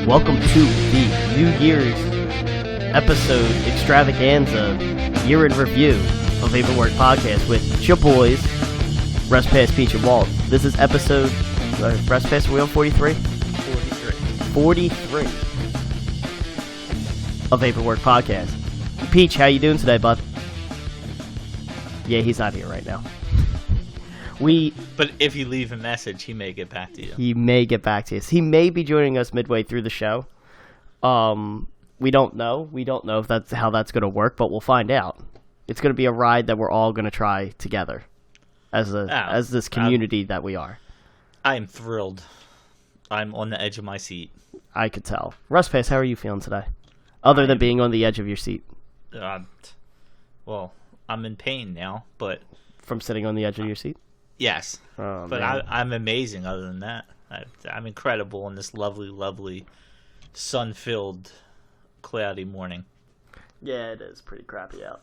Welcome to the New Year's episode extravaganza year in review of Paperwork Podcast with your boys, Rest Pass, Peach, and Walt. This is episode, Rest Pass, are we on 43? 43 of Paperwork Podcast. Peach, how you doing today, bud? Yeah, he's not here right now. But if you leave a message, he may get back to you. He may get back to us. He may be joining us midway through the show. We don't know. We don't know if that's how that's going to work, but we'll find out. It's going to be a ride that we're all going to try together as this community that we are. I am thrilled. I'm on the edge of my seat. I could tell. Russ Pace, how are you feeling today? Other than being on the edge of your seat. Well, I'm in pain now, but... From sitting on the edge of your seat? Yes, but I'm amazing other than that. I'm incredible on this lovely, lovely, sun-filled, cloudy morning. Yeah, it is pretty crappy out.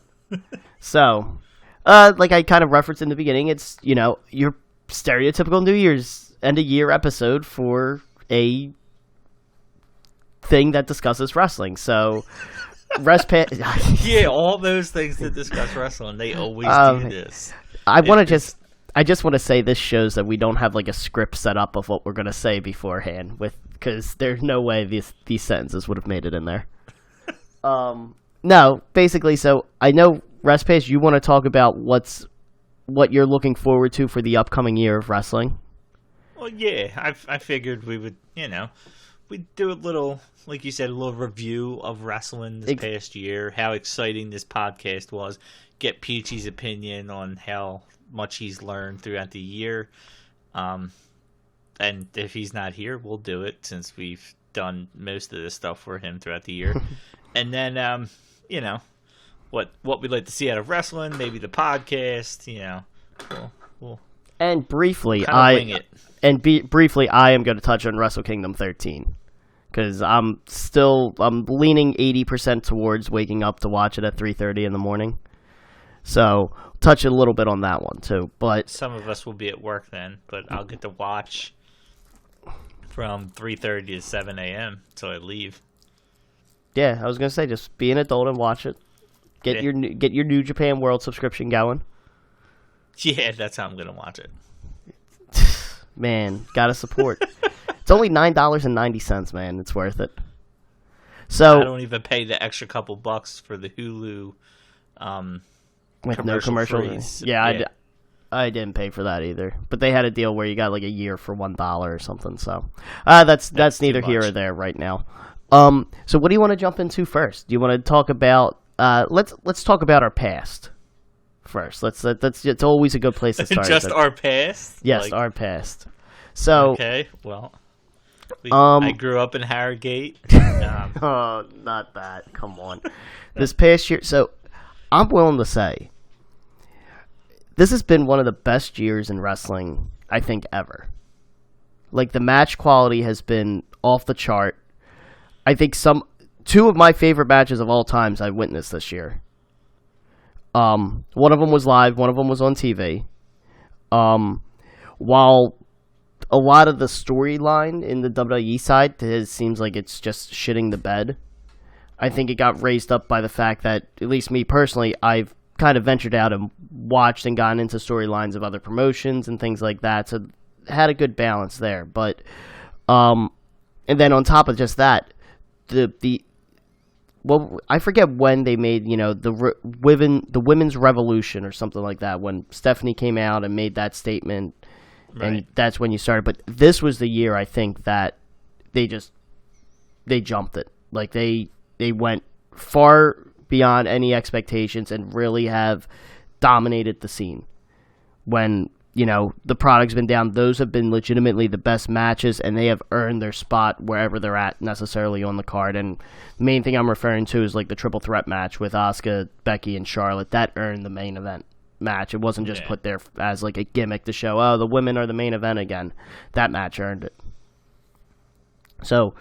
So, like I kind of referenced in the beginning, it's, your stereotypical New Year's end-of-year episode for a thing that discusses wrestling. So, yeah, all those things that discuss wrestling, they always do this. I just want to say this shows that we don't have like a script set up of what we're going to say beforehand, because there's no way these sentences would have made it in there. No, basically, so I know, Respace, you want to talk about what you're looking forward to for the upcoming year of wrestling? Well, yeah, I figured we would, we'd do a little, like you said, a little review of wrestling this past year, how exciting this podcast was, get Peachy's opinion on how much he's learned throughout the year, and if he's not here, we'll do it since we've done most of this stuff for him throughout the year. And then what we'd like to see out of wrestling, maybe the podcast, we'll and briefly wing it. Briefly I am going to touch on Wrestle Kingdom 13 because I'm leaning 80% towards waking up to watch it at 3:30 in the morning. So, touch a little bit on that one, too. But some of us will be at work then, but I'll get to watch from 3:30 to 7 a.m. until I leave. Yeah, I was going to say, just be an adult and watch it. Get your New Japan World subscription going. Yeah, that's how I'm going to watch it. Man, got to support. It's only $9.90, man. It's worth it. So I don't even pay the extra couple bucks for the Hulu with no commercials. Yeah. I didn't pay for that either. But they had a deal where you got like a year for $1 or something. So that's neither here or there right now. So what do you want to jump into first? Do you want to talk about? Let's talk about our past first. It's always a good place to start. Just our past. Yes, our past. So okay, well, I grew up in Harrogate. Oh, not that. Come on. This past year, so I'm willing to say this has been one of the best years in wrestling, I think, ever. Like, the match quality has been off the chart. I think two of my favorite matches of all times I witnessed this year. One of them was live, one of them was on TV. While a lot of the storyline in the WWE side seems like it's just shitting the bed, I think it got raised up by the fact that, at least me personally, I've kind of ventured out and watched and gotten into storylines of other promotions and things like that, so had a good balance there. But, and then on top of just that, I forget when they made, the women's revolution or something like that, when Stephanie came out and made that statement, right. And that's when you started. But this was the year, I think, that they jumped it. Like, they went far beyond any expectations and really have dominated the scene. When, the product's been down, those have been legitimately the best matches, and they have earned their spot wherever they're at necessarily on the card. And the main thing I'm referring to is like the triple threat match with Asuka, Becky, and Charlotte. That earned the main event match. It wasn't just put there as like a gimmick to show, oh, the women are the main event again. That match earned it. So,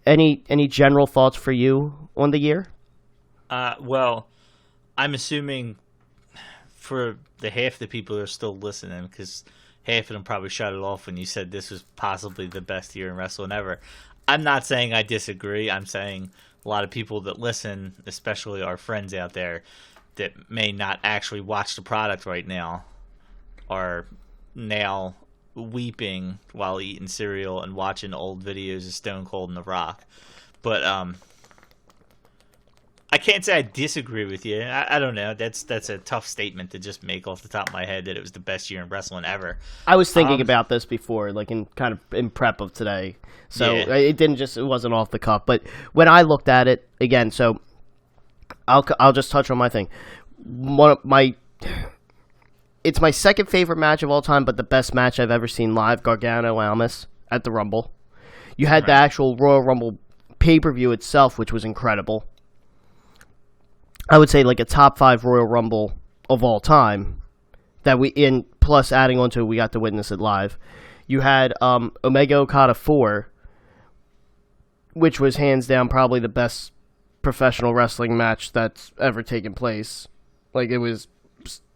any general thoughts for you on the year? Well, I'm assuming for the half the people who are still listening, because half of them probably shut it off when you said this was possibly the best year in wrestling ever. I'm not saying I disagree. I'm saying a lot of people that listen, especially our friends out there that may not actually watch the product right now, are now weeping while eating cereal and watching old videos of Stone Cold and The Rock. But I can't say I disagree with you. I don't know. That's a tough statement to just make off the top of my head that it was the best year in wrestling ever. I was thinking about this before, like in prep of today. So it wasn't off the cuff. But when I looked at it again, so I'll just touch on my thing. It's my second favorite match of all time, but the best match I've ever seen live, Gargano Almas at the Rumble. You had the actual Royal Rumble pay-per-view itself, which was incredible. I would say like a top 5 Royal Rumble of all time that plus adding on to it, we got to witness it live. You had Omega Okada 4, which was hands down probably the best professional wrestling match that's ever taken place. Like, it was,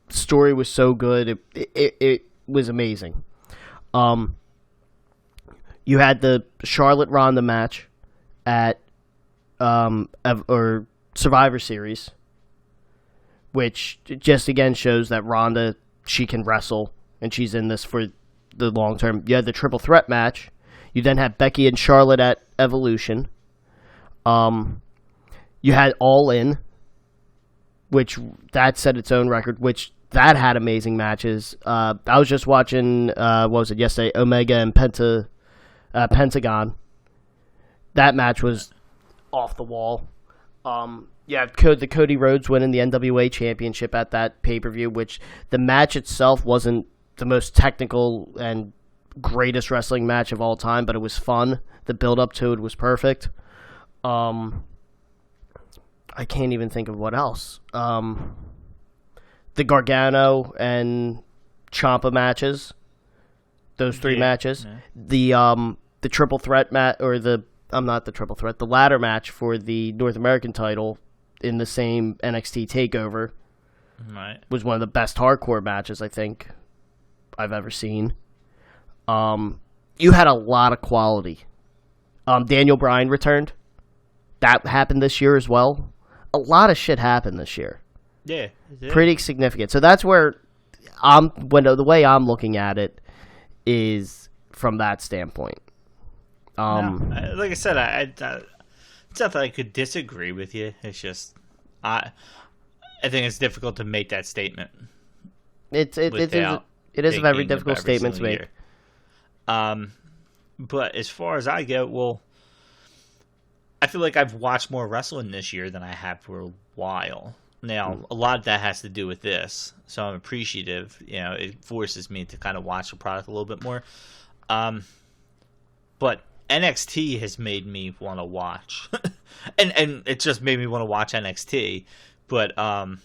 story was so good. It was amazing. You had the Charlotte Ronda match at Survivor Series, which just again shows that Ronda, she can wrestle, and she's in this for the long term. You had the triple threat match. You then had Becky and Charlotte at Evolution. You had All In, which that set its own record, which that had amazing matches. I was just watching, what was it, yesterday, Omega and Pentagon. That match was off the wall. The Cody Rhodes winning the NWA Championship at that pay-per-view, which the match itself wasn't the most technical and greatest wrestling match of all time, but it was fun. The build-up to it was perfect. I can't even think of what else. The Gargano and Ciampa matches. Those 3 matches. Yeah. The triple threat match, or the ladder match for the North American title in the same NXT TakeOver. Right. Was one of the best hardcore matches I think I've ever seen. You had a lot of quality. Daniel Bryan returned. That happened this year as well. A lot of shit happened this year. Yeah. Pretty significant. So that's where the way I'm looking at it is from that standpoint. Like I said, it's not that I could disagree with you. It's just I think it's difficult to make that statement. It is a very difficult statement to make. But as far as I go, I feel like I've watched more wrestling this year than I have for a while. Now, a lot of that has to do with this, so I'm appreciative. It forces me to kind of watch the product a little bit more. But NXT has made me want to watch, and it just made me want to watch NXT. But I've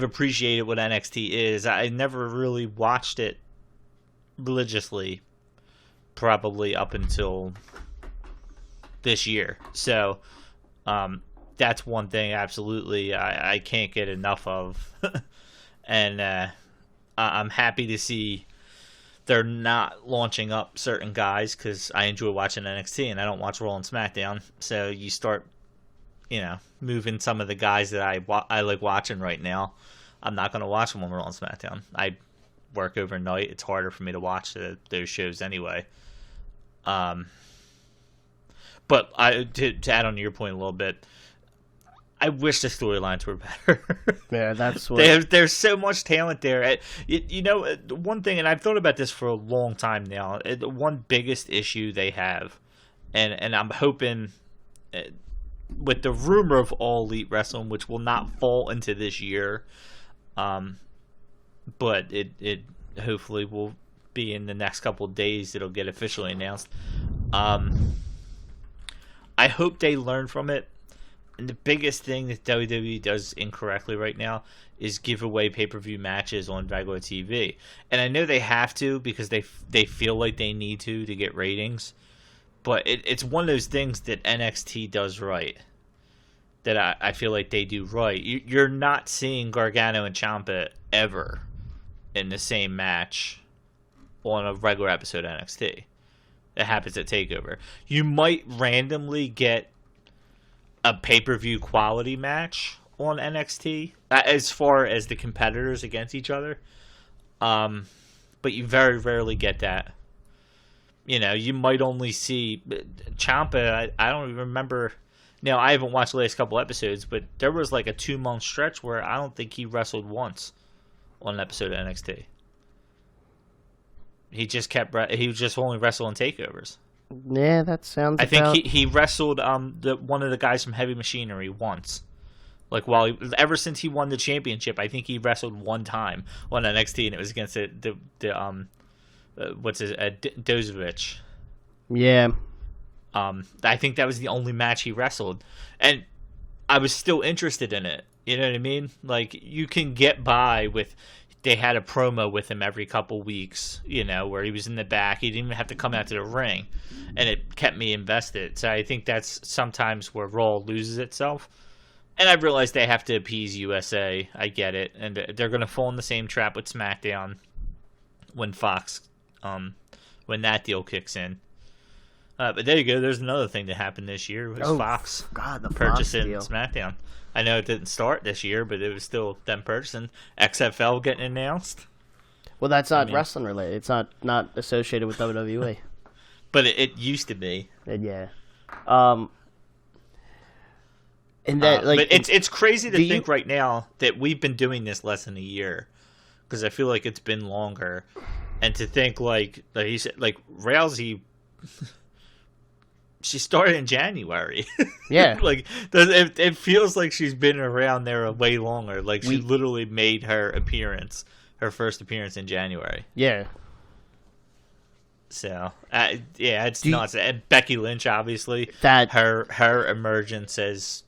appreciated what NXT is. I never really watched it religiously, probably up until this year. So that's one thing absolutely I can't get enough of. And I'm happy to see they're not launching up certain guys, because I enjoy watching NXT and I don't watch Raw and SmackDown. So you start, moving some of the guys that I like watching right now. I'm not going to watch them on Raw and SmackDown. I work overnight. It's harder for me to watch those shows anyway. But to add on to your point a little bit, I wish the storylines were better. Yeah, that's what... There's so much talent there. One thing, and I've thought about this for a long time now, the one biggest issue they have, and I'm hoping with the rumor of All Elite Wrestling, which will not fall into this year, but it hopefully will be in the next couple of days, it'll get officially announced. I hope they learn from it. And the biggest thing that WWE does incorrectly right now is give away pay-per-view matches on regular TV. And I know they have to, because they feel like they need to get ratings. But it's one of those things that NXT does right, that I feel like they do right. You're not seeing Gargano and Ciampa ever in the same match on a regular episode of NXT. that happens at TakeOver. You might randomly get a pay-per-view quality match on NXT as far as the competitors against each other. But you very rarely get that. You know, you might only see Ciampa. I don't even remember. Now, I haven't watched the last couple episodes, but there was like a 2-month stretch where I don't think he wrestled once on an episode of NXT. He was just only wrestling takeovers. Yeah, that sounds. I think he wrestled one of the guys from Heavy Machinery once. Like ever since he won the championship, I think he wrestled one time on NXT, and it was against the Dozovich. Yeah. I think that was the only match he wrestled, and I was still interested in it. You know what I mean? Like, you can get by with. They had a promo with him every couple weeks, you know, where he was in the back. He didn't even have to come out to the ring, and it kept me invested. So I think that's sometimes where Raw loses itself. And I realize they have to appease USA. I get it, and they're going to fall in the same trap with SmackDown when Fox, when that deal kicks in. But there you go. There's another thing that happened this year. It was Fox purchasing SmackDown. I know it didn't start this year, but it was still them purchasing. XFL getting announced. Well, that's not wrestling related. It's not associated with WWE. But it used to be. And yeah. And that, but it's crazy to think right now that we've been doing this less than a year, because I feel like it's been longer, and to think like he said, like Rousey. She started in January. Yeah. Like, it feels like she's been around there way longer. Like, she literally made her first appearance in January. Yeah. So, yeah, it's nuts. And Becky Lynch, obviously, her emergence as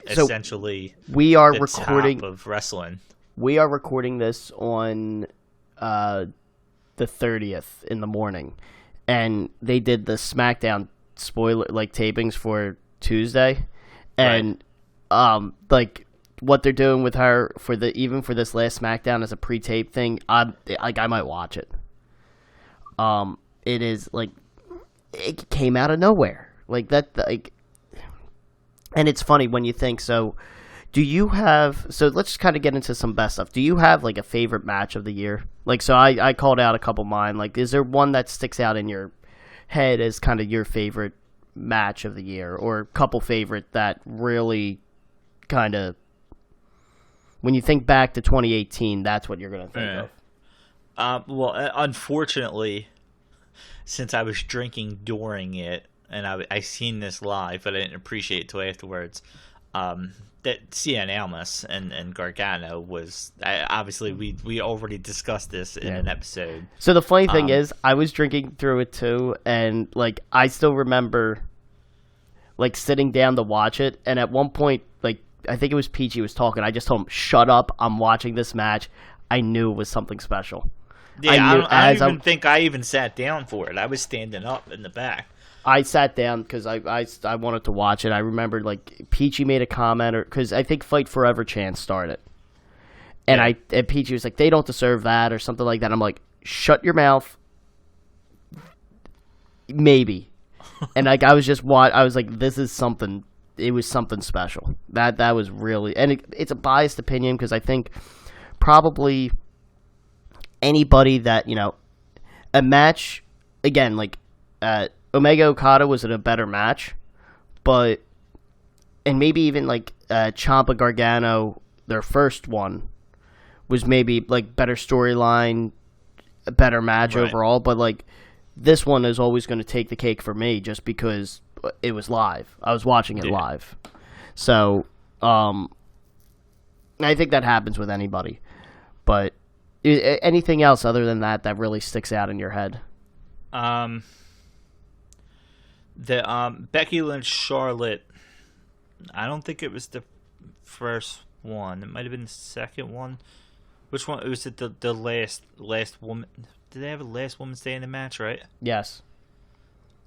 essentially we are recording top of wrestling. We are recording this on the 30th in the morning, and they did the SmackDown spoiler tapings for Tuesday, and like what they're doing with her for this last SmackDown as a pre-tape thing, I might watch it. It is like it came out of nowhere like that, like, and it's funny when you think so. Do you have, so let's just kind of get into some best stuff. Do you have like a favorite match of the year? Like, so I called out a couple of mine. Like, is there one that sticks out in your head as kind of your favorite match of the year, or a couple favorite that really kind of, when you think back to 2018, that's what you're going to think of? Well, unfortunately, since I was drinking during it, and I seen this live, but I didn't appreciate it till afterwards, that Cien Almas and Gargano was, obviously we already discussed this in an episode. So the funny thing is, I was drinking through it too, and like I still remember like sitting down to watch it, and at one point, like I think it was Peachy was talking, I just told him, "Shut up, I'm watching this match." I knew it was something special. Yeah, I don't even think I even sat down for it. I was standing up in the back. I sat down because I wanted to watch it. I remember like Peachy made a comment, or because I think Fight Forever chance started, and and Peachy was like, "They don't deserve that," or something like that. I'm like, "Shut your mouth." Maybe, and like I was like, "This is something." It was something special. That was really, and it's a biased opinion because I think probably anybody that, you know, a match again like. Omega Okada was in a better match, but, and maybe even like Ciampa Gargano, their first one, was maybe like better storyline, a better match overall, but like this one is always going to take the cake for me just because it was live. I was watching it live. So, I think that happens with anybody. But anything else other than that really sticks out in your head? The Becky Lynch Charlotte, I don't think it was the first one. It might have been the second one. Which one? It was the last woman. Did they have a last woman stay in the match, right? Yes.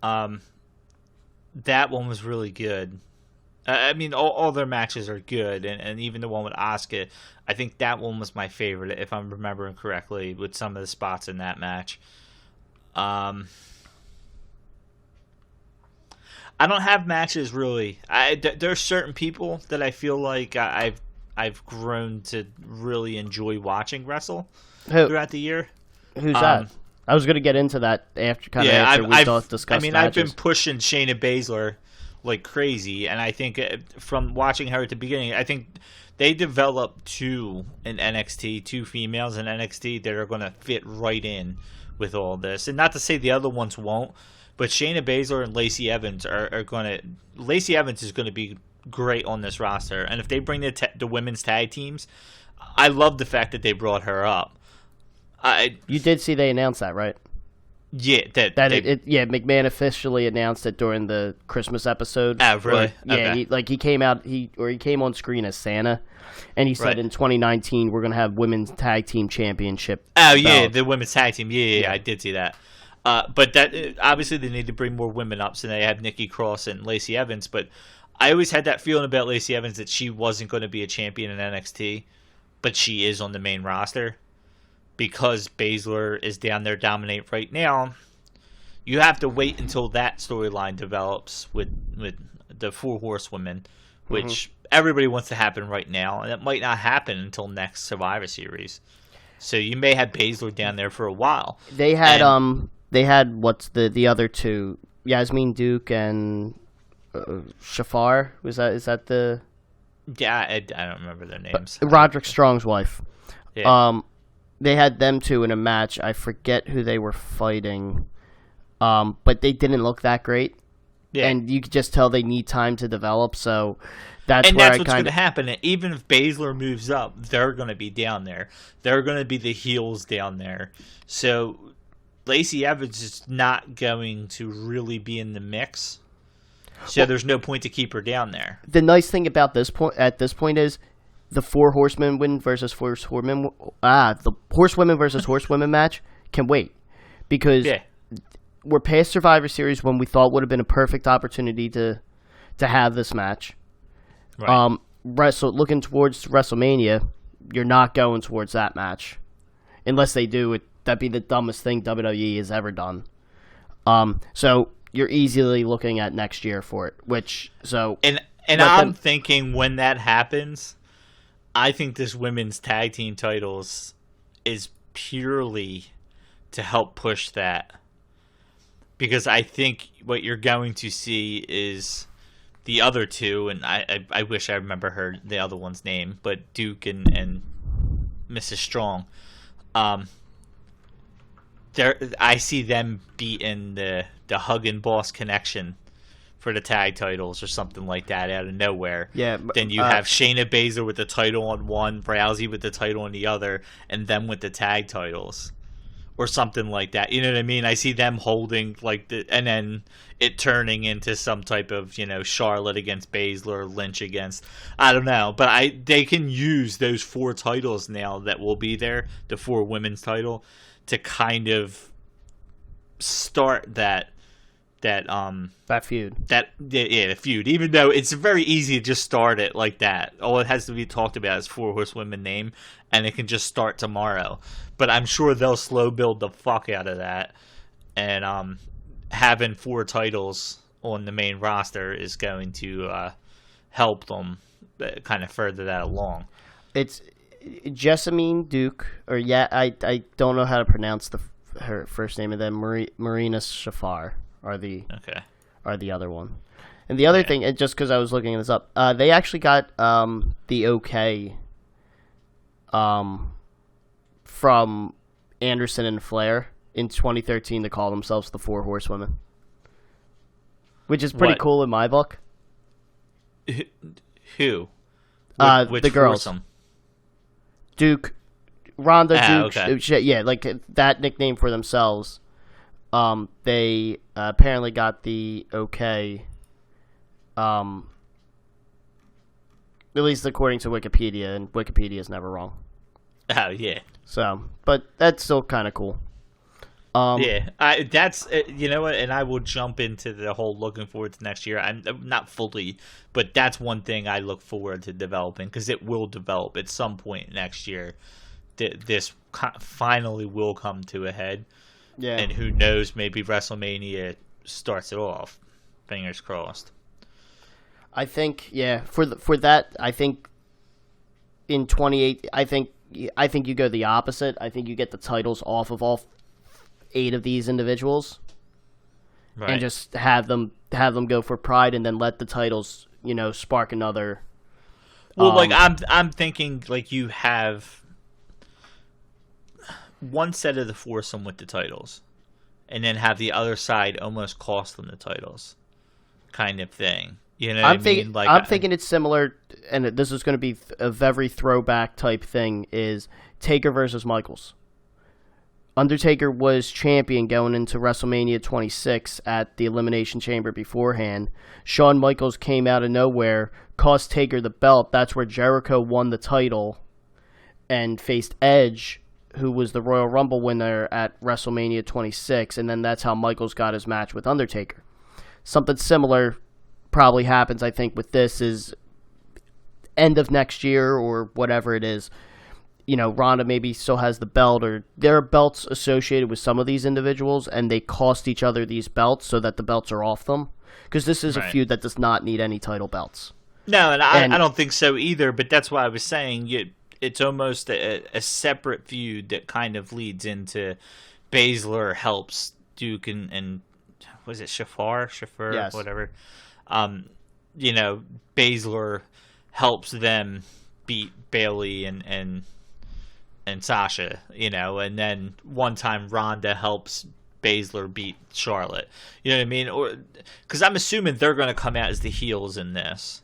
That one was really good. I mean, all their matches are good, and even the one with Asuka, I think that one was my favorite, if I'm remembering correctly, with some of the spots in that match. I don't have matches really. There's certain people that I feel like I've grown to really enjoy watching wrestle throughout the year. Who's that? I was going to get into that after we discussed matches. I've been pushing Shayna Baszler like crazy, and I think from watching her at the beginning, I think they developed two females in NXT that are going to fit right in with all this. And not to say the other ones won't, but Shayna Baszler and Lacey Evans are going to... Lacey Evans is going to be great on this roster. And if they bring the women's tag teams, I love the fact that they brought her up. You did see they announced that, right? Yeah, McMahon officially announced it during the Christmas episode. Oh, really? Okay. He came out, he came on screen as Santa, and he said in 2019 we're gonna have women's tag team championship. Oh yeah, the women's tag team. Yeah, I did see that. But that obviously they need to bring more women up, so they have Nikki Cross and Lacey Evans. But I always had that feeling about Lacey Evans that she wasn't going to be a champion in NXT, but she is on the main roster. Because Baszler is down there dominating right now, you have to wait until that storyline develops with the Four Horsewomen, which everybody wants to happen right now, and it might not happen until next Survivor Series. So you may have Baszler down there for a while. They had what's the other two, Yasmin Duke and Shafar. Is that the? Yeah, I don't remember their names. Roderick Strong's wife. Yeah. They had them two in a match. I forget who they were fighting, but they didn't look that great. Yeah. And you could just tell they need time to develop. So that's what's going to happen. And even if Baszler moves up, they're going to be down there. They're going to be the heels down there. So Lacey Evans is not going to really be in the mix. So there's no point to keep her down there. The nice thing about this point is, the Four Horsemen versus Horsewomen versus Horsewomen match can wait, because we're past Survivor Series when we thought would have been a perfect opportunity to have this match. Right. Looking towards WrestleMania, you're not going towards that match unless they do it. That'd be the dumbest thing WWE has ever done. So you're easily looking at next year for it. And I'm thinking when that happens, I think this women's tag team titles is purely to help push that. Because I think what you're going to see is the other two, and I wish I remember the other one's name, but Duke and Mrs. Strong. I see them beating the Hug and Boss connection for the tag titles or something like that out of nowhere. Yeah. Then you have Shayna Baszler with the title on one, Rousey with the title on the other, and them with the tag titles. Or something like that. You know what I mean? I see them holding and then it turning into some type of, Charlotte against Baszler, Lynch against, I don't know. But they can use those 4 titles now that will be there, the 4 women's title, to kind of start that feud. The feud. Even though it's very easy to just start it like that. All it has to be talked about is 4 Horsewomen name, and it can just start tomorrow. But I'm sure they'll slow build the fuck out of that. And having 4 titles on the main roster is going to help them kind of further that along. It's Jessamine Duke, or I don't know how to pronounce her first name, and then Marina Shafar are the other one. And the other thing, just because I was looking this up, they actually got the okay from Anderson and Flair in 2013 to call themselves the Four Horsewomen, which is pretty cool in my book. Who? Which the girls. Foursome? Duke, Ronda, Duke, okay. like that nickname for themselves. They apparently got the okay, at least according to Wikipedia, and Wikipedia is never wrong. Oh, yeah. So, but that's still kind of cool. That's, you know what, and I will jump into the whole looking forward to next year. I'm not fully, but that's one thing I look forward to developing, because it will develop at some point next year. This finally will come to a head. Yeah. And who knows, maybe WrestleMania starts it off. Fingers crossed. I think, yeah, for that, I think in 28, I think you go the opposite. I think you get the titles off of all 8 of these individuals, right, and just have them go for Pride, and then let the titles, spark another. Well, I'm thinking you have one set of the foursome with the titles, and then have the other side almost cost them the titles, kind of thing. You know what I mean? I'm thinking it's similar, and this is going to be a very throwback type thing, is Taker versus Michaels. Undertaker was champion going into WrestleMania 26 at the Elimination Chamber beforehand. Shawn Michaels came out of nowhere, cost Taker the belt. That's where Jericho won the title and faced Edge, who was the Royal Rumble winner at WrestleMania 26, and then that's how Michaels got his match with Undertaker. Something similar probably happens, I think, with this is end of next year or whatever it is. Ronda maybe still has the belt, or there are belts associated with some of these individuals, and they cost each other these belts so that the belts are off them. Because this is a feud that does not need any title belts. No, and I don't think so either, but that's why I was saying it's almost a separate feud that kind of leads into Baszler helps Duke and was it Shafar, yes, whatever. Baszler helps them beat Bayley and Sasha, and then one time Ronda helps Baszler beat Charlotte. You know what I mean? Or because I'm assuming they're going to come out as the heels in this.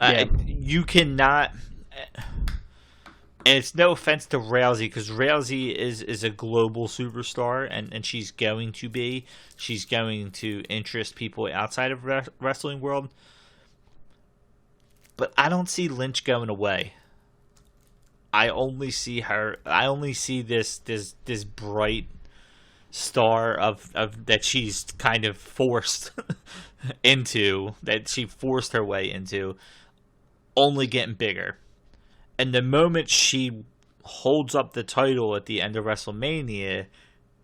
Yeah. You cannot. And it's no offense to Rousey, because Rousey is a global superstar, and she's going to be. She's going to interest people outside of wrestling world. But I don't see Lynch going away. I only see her. I only see this bright star of that she's kind of forced into, that she forced her way into, only getting bigger. And the moment she holds up the title at the end of WrestleMania,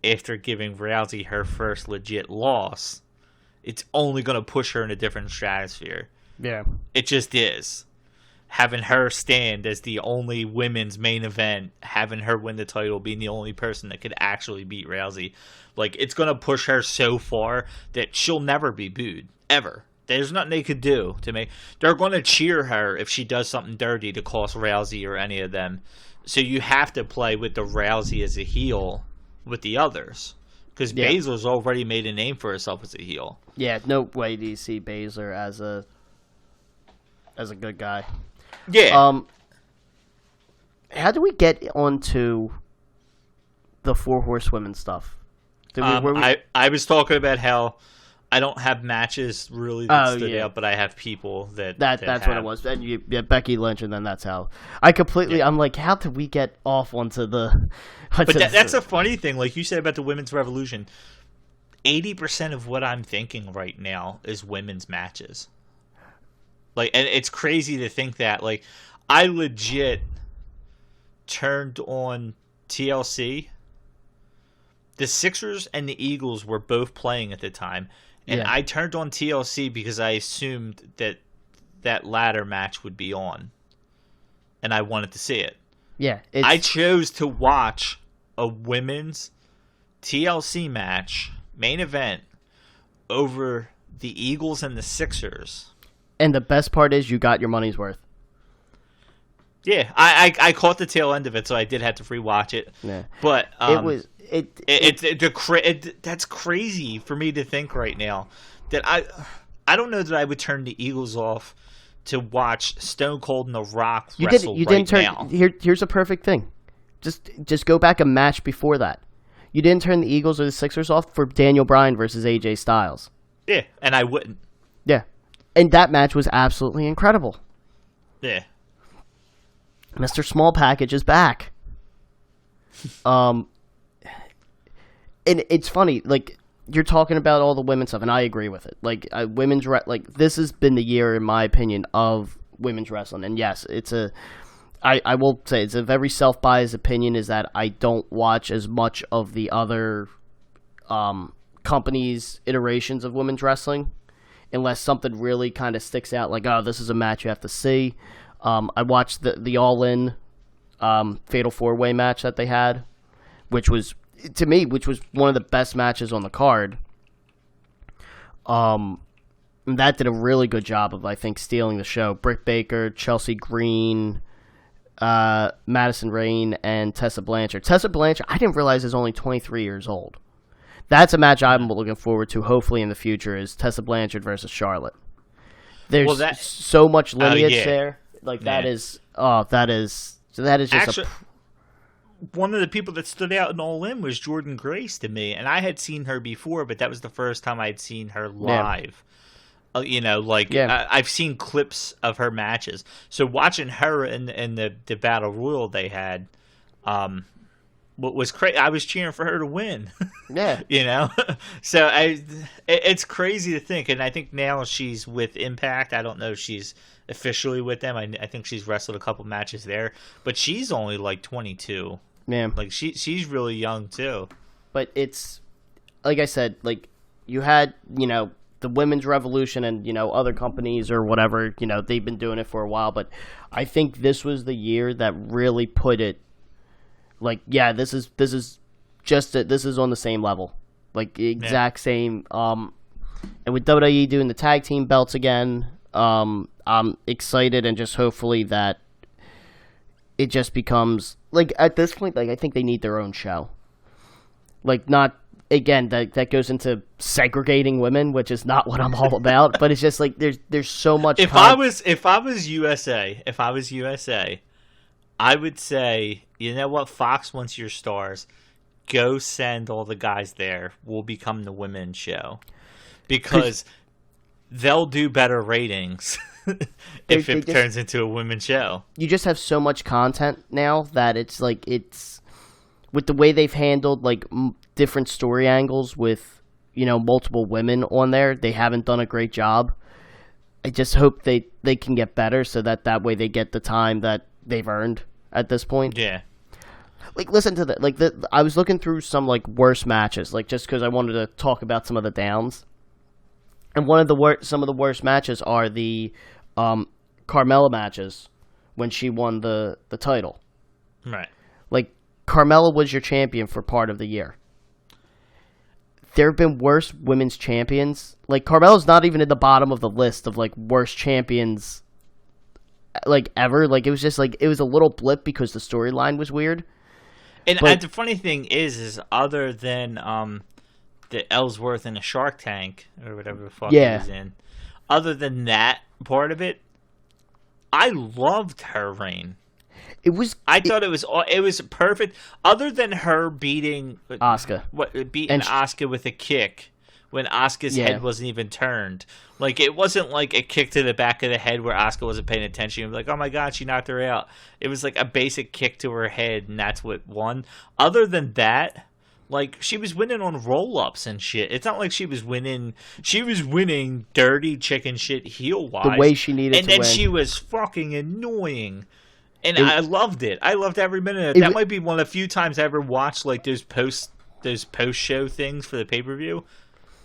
after giving Rousey her first legit loss, it's only going to push her in a different stratosphere. Yeah. It just is. Having her stand as the only women's main event, having her win the title, being the only person that could actually beat Rousey, it's going to push her so far that she'll never be booed. Ever. There's nothing they could do to make. They're going to cheer her if she does something dirty to cost Rousey or any of them. So you have to play with the Rousey as a heel with the others, because Baszler's already made a name for herself as a heel. Yeah, no way do you see Baszler as a good guy. Yeah. How do we get onto the Four Horsewomen stuff? I was talking about how I don't have matches really that stood out, but I have people that's what it was. And Becky Lynch, and then that's how I completely. Yeah. I'm like, how did we get off onto the? But that's a funny thing, like you said about the women's revolution. 80% of what I'm thinking right now is women's matches. And it's crazy to think that. I legit turned on TLC. The Sixers and the Eagles were both playing at the time. And I turned on TLC because I assumed that ladder match would be on. And I wanted to see it. Yeah. I chose to watch a women's TLC match, main event, over the Eagles and the Sixers. And the best part is you got your money's worth. Yeah, I caught the tail end of it, so I did have to rewatch it. Yeah. But that's crazy for me to think right now that I don't know that I would turn the Eagles off to watch Stone Cold and The Rock wrestle now. Here's a perfect thing. Just go back a match before that. You didn't turn the Eagles or the Sixers off for Daniel Bryan versus AJ Styles. Yeah, and I wouldn't. Yeah. And that match was absolutely incredible. Yeah. Mr. Small Package is back. And it's funny, you're talking about all the women's stuff, and I agree with it. This has been the year, in my opinion, of women's wrestling. And yes, I will say it's a very self-biased opinion, is that I don't watch as much of the other companies' iterations of women's wrestling. unless something really kind of sticks out, like, oh, this is a match you have to see. I watched the All In Fatal 4-Way match that they had, which was one of the best matches on the card. That did a really good job of, I think, stealing the show. Britt Baker, Chelsea Green, Madison Rayne, and Tessa Blanchard. Tessa Blanchard, I didn't realize, is only 23 years old. That's a match I'm looking forward to, hopefully, in the future, is Tessa Blanchard versus Charlotte. There's so much lineage there. Like, that is just actually, one of the people that stood out in All In was Jordan Grace to me, and I had seen her before, but that was the first time I'd seen her live. I've seen clips of her matches. So watching her in the Battle Royal they had, what was crazy, I was cheering for her to win. Yeah. So it's crazy to think, and I think now she's with Impact. I don't know if she's officially with them. I think she's wrestled a couple matches there, but she's only like 22. Yeah. Like she's really young too. But it's, like I said, like, you had, the Women's Revolution and, other companies or whatever, they've been doing it for a while, but I think this was the year that really put it, like, yeah, this is on the same level, like the exact same. And with WWE doing the tag team belts again, I'm excited, and just hopefully that it just becomes, like, at this point, like, I think they need their own show. Like, not, again, that goes into segregating women, which is not what I'm all about, but it's just like there's so much. If I was USA, I would say, you know what, Fox wants your stars. Go send all the guys there. We'll become the women's show, because they'll do better ratings if it turns into a women's show. You just have so much content now that it's like, it's with the way they've handled, like, different story angles with, multiple women on there. They haven't done a great job. I just hope they can get better, so that way they get the time that they've earned at this point. Yeah. Like, listen to that. Like, I was looking through some, like, worst matches, like, just because I wanted to talk about some of the downs. And some of the worst matches are the Carmella matches when she won the title. Right. Like, Carmella was your champion for part of the year. There have been worse women's champions. Like, Carmella's not even at the bottom of the list of, like, worst champions, like, ever. Like, it was just, like, it was a little blip because the storyline was weird. And the funny thing is other than the Ellsworth in the Shark Tank, or whatever the fuck he was in, other than that part of it, I loved her reign. I thought it was perfect. Other than her beating Asuka, Asuka with a kick when Asuka's head wasn't even turned. Like, it wasn't like a kick to the back of the head where Asuka wasn't paying attention. You'd be like, oh my god, she knocked her out. It was like a basic kick to her head, and that's what won. Other than that, like, she was winning on roll-ups and shit. It's not like she was winning. She was winning dirty chicken shit heel-wise. The way she needed to win. And then she was fucking annoying. And I loved it. I loved every minute of it. That might be one of the few times I ever watched, like, those post-show things for the pay-per-view,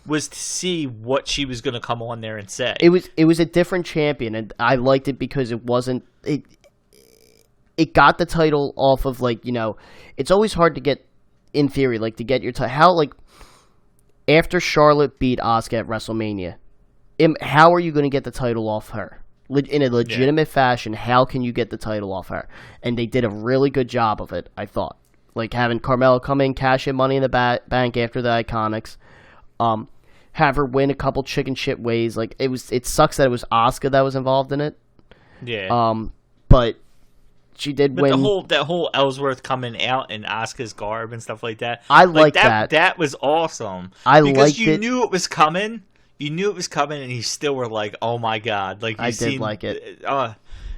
was to see what she was going to come on there and say. It was a different champion, and I liked it because it wasn't... It got the title off of, like, it's always hard to get, in theory, like, to get your title. How, like, after Charlotte beat Asuka at WrestleMania, how are you going to get the title off her? In a legitimate fashion, how can you get the title off her? And they did a really good job of it, I thought. Like, having Carmella come in, cash in Money in the Bank after the Iconics, have her win a couple chicken shit ways. Like, it sucks that it was Asuka that was involved in it. Yeah. But she did win. That whole Ellsworth coming out in Asuka's garb and stuff like that. I like that. That was awesome. Because you knew it was coming. You knew it was coming, and you still were like, "Oh my god!" Like, I did like it.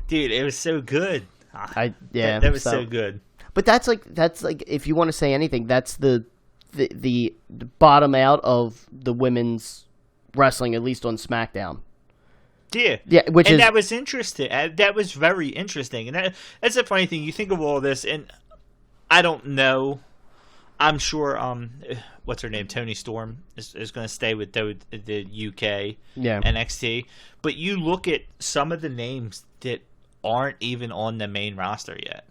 Dude, it was so good. That was so good. But that's like if you want to say anything, that's the bottom out of the women's wrestling, at least on SmackDown. Yeah, that was interesting. That was very interesting, and that's the funny thing. You think of all this, and I don't know I'm sure what's her name, Tony Storm is going to stay with the UK NXT. But you look at some of the names that aren't even on the main roster yet,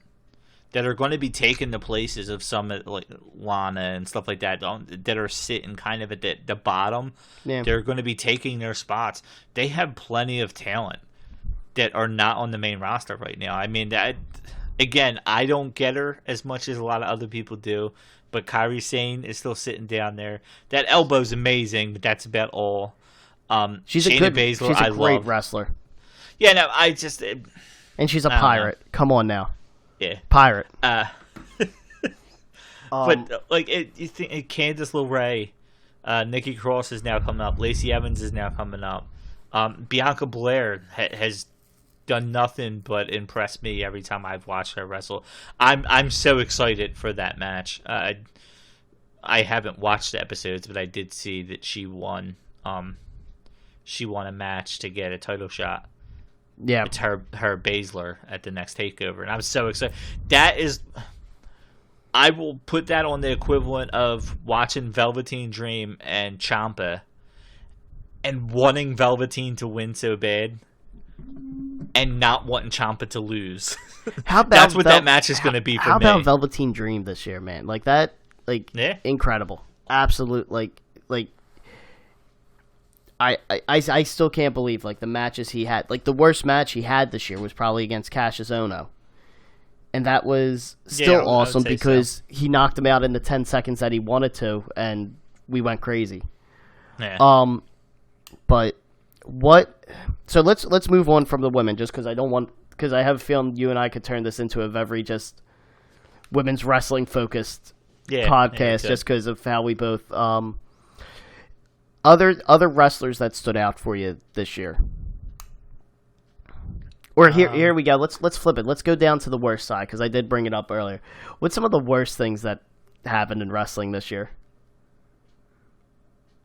that are going to be taking the places of some like Lana and stuff like that are sitting kind of at the bottom. Yeah. They're going to be taking their spots. They have plenty of talent that are not on the main roster right now. I mean, that again, I don't get her as much as a lot of other people do. But Kairi Sane is still sitting down there. That elbow's amazing, but that's about all. She's a great wrestler. Yeah, no, I just... and she's a pirate. Come on now. Yeah. Pirate. But, like, you think Candice LeRae, Nikki Cross is now coming up. Lacey Evans is now coming up. Bianca Belair has done nothing but impress me every time I've watched her wrestle. I'm so excited for that match. I haven't watched the episodes, but I did see that she won. She won a match to get a title shot. Yeah, it's her Baszler at the next takeover, and I'm so excited. That is, I will put that on the equivalent of watching Velveteen Dream and Ciampa, and wanting Velveteen to win so bad. And not wanting Ciampa to lose. That's what that match is going to be for me. How about Velveteen Dream this year, man? Like that, incredible, absolute. I still can't believe the matches he had. Like the worst match he had this year was probably against Cassius Ohno, and that was still awesome because he knocked him out in the 10 seconds that he wanted to, and we went crazy. Yeah. But what? So let's move on from the women, just because I have a feeling you and I could turn this into a very just women's wrestling focused podcast, just because of how we both other wrestlers that stood out for you this year. Or here we go. Let's flip it. Let's go down to the worst side, because I did bring it up earlier. What's some of the worst things that happened in wrestling this year?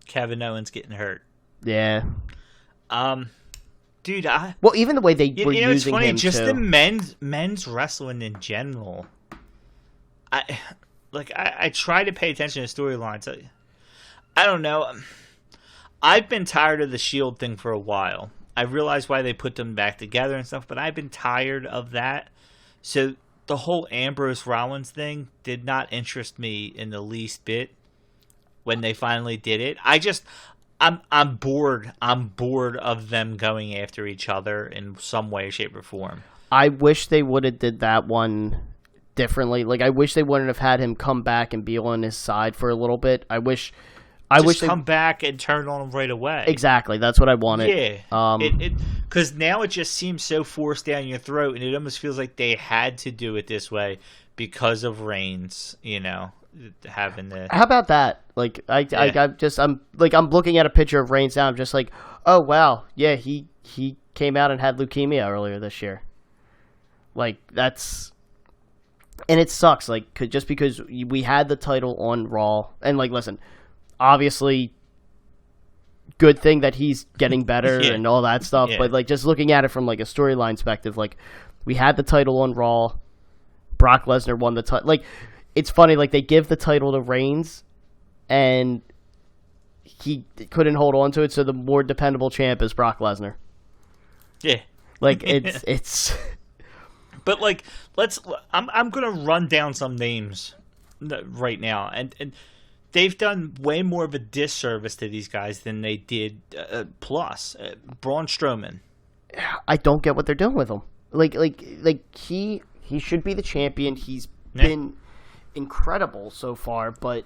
Kevin Owens getting hurt. Yeah. Dude, even the way they were using him just too. the men's wrestling in general. I try to pay attention to storylines. I don't know. I've been tired of the Shield thing for a while. I realize why they put them back together and stuff, but I've been tired of that. So the whole Ambrose Rollins thing did not interest me in the least bit when they finally did it. I'm bored. I'm bored of them going after each other in some way, shape, or form. I wish they would have did that one differently. I wish they wouldn't have had him come back and be on his side for a little bit. I wish come back and turn on him right away. Exactly, that's what I wanted. Yeah, because now it just seems so forced down your throat, and it almost feels like they had to do it this way because of Reigns. Having the. How about that? I'm looking at a picture of Reigns now. I'm just like, oh wow, yeah, he came out and had leukemia earlier this year. That's, and it sucks. Just because we had the title on Raw, and listen, obviously, good thing that he's getting better and all that stuff. Yeah. But just looking at it from a storyline perspective, we had the title on Raw. Brock Lesnar won the title. It's funny, they give the title to Reigns, and he couldn't hold on to it, so the more dependable champ is Brock Lesnar. Yeah. It's... But, I'm going to run down some names right now, and they've done way more of a disservice to these guys than they did plus. Braun Strowman. I don't get what they're doing with him. He should be the champion. He's been incredible so far, but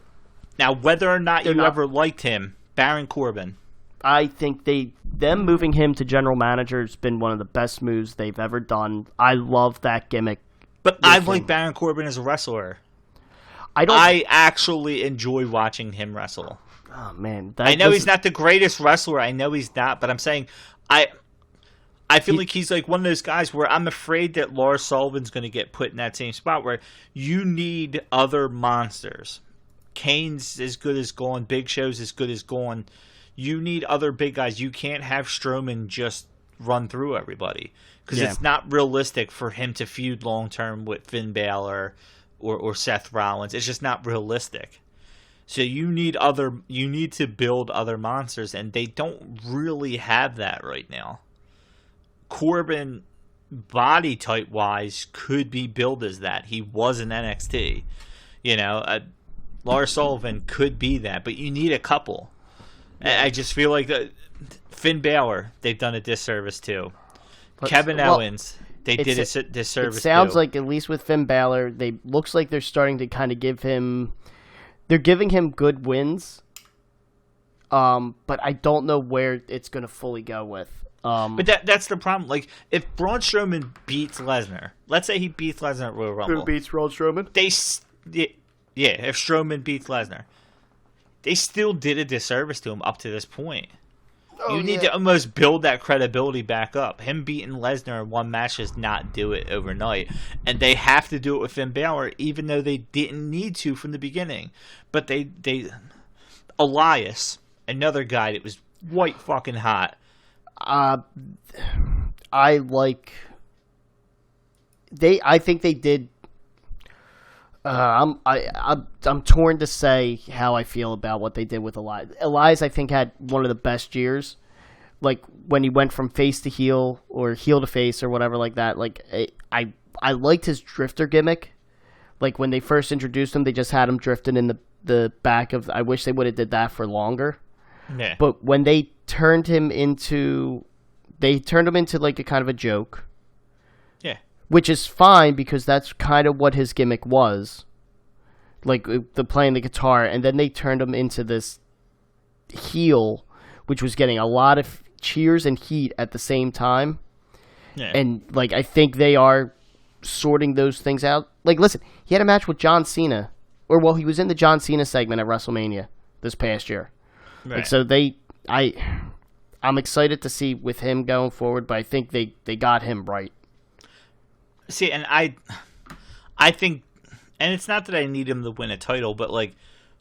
now whether or not you ever liked him, Baron Corbin, I think them moving him to general manager has been one of the best moves they've ever done. I love that gimmick. But I like Baron Corbin as a wrestler. I actually enjoy watching him wrestle. Oh man, I know he's not the greatest wrestler. I know he's not, but I'm saying I feel like he's one of those guys where I'm afraid that Lars Sullivan's going to get put in that same spot where you need other monsters. Kane's as good as gone. Big Show's as good as gone. You need other big guys. You can't have Strowman just run through everybody because it's not realistic for him to feud long term with Finn Balor or Seth Rollins. It's just not realistic. So you need to build other monsters, and they don't really have that right now. Corbin, body type wise, could be billed as that. He was in NXT. Lars Sullivan could be that, but you need a couple. I just feel like Finn Balor, they've done a disservice to. Kevin Owens, they did a disservice. It sounds like, at least with Finn Balor, looks like they're starting to kind of they're giving him good wins. But I don't know where it's going to fully go with. But that's the problem. Like, if Braun Strowman beats Lesnar, let's say he beats Lesnar at Royal Rumble. Who beats Braun Strowman? If Strowman beats Lesnar, they still did a disservice to him up to this point. You need to almost build that credibility back up. Him beating Lesnar in one match does not do it overnight. And they have to do it with Finn Balor, even though they didn't need to from the beginning. But Elias, another guy that was white fucking hot. I think they did. I'm torn to say how I feel about what they did with Elias. Elias, I think, had one of the best years, like when he went from face to heel or heel to face or whatever like that. Like I liked his drifter gimmick. Like when they first introduced him, they just had him drifting in the back of. I wish they would have did that for longer. Yeah. But when they turned him into like a kind of a joke. Yeah. Which is fine because that's kind of what his gimmick was. Like the playing the guitar, and then they turned him into this heel, which was getting a lot of cheers and heat at the same time. Yeah. And like I think they are sorting those things out. Like listen, he had a match with John Cena, he was in the John Cena segment at WrestleMania this past year. Right. Like, so I'm excited to see with him going forward, but I think they got him right. See, and I think, and it's not that I need him to win a title, but like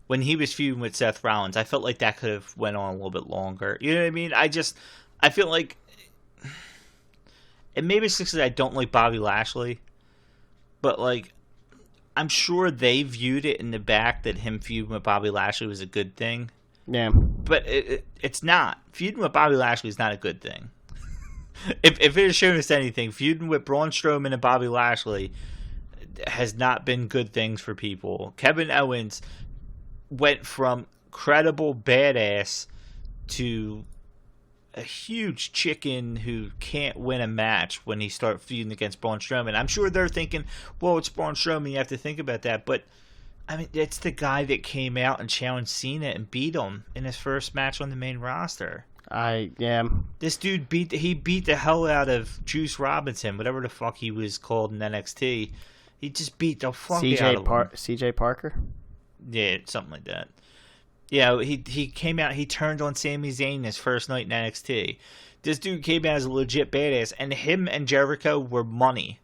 when he was feuding with Seth Rollins, I felt like that could have went on a little bit longer. You know what I mean? I feel like, and maybe it's because I don't like Bobby Lashley, but like I'm sure they viewed it in the back that him feuding with Bobby Lashley was a good thing. Yeah. But it's not. Feuding with Bobby Lashley is not a good thing. If it has shown us anything, feuding with Braun Strowman and Bobby Lashley has not been good things for people. Kevin Owens went from credible badass to a huge chicken who can't win a match when he starts feuding against Braun Strowman. I'm sure they're thinking, well, it's Braun Strowman, you have to think about that. But, I mean, it's the guy that came out and challenged Cena and beat him in his first match on the main roster. This dude beat the hell out of Juice Robinson, whatever the fuck he was called in NXT. He just beat the fuck out of him. CJ Parker? Yeah, something like that. Yeah, he came out, he turned on Sami Zayn his first night in NXT. This dude came out as a legit badass, and him and Jericho were money.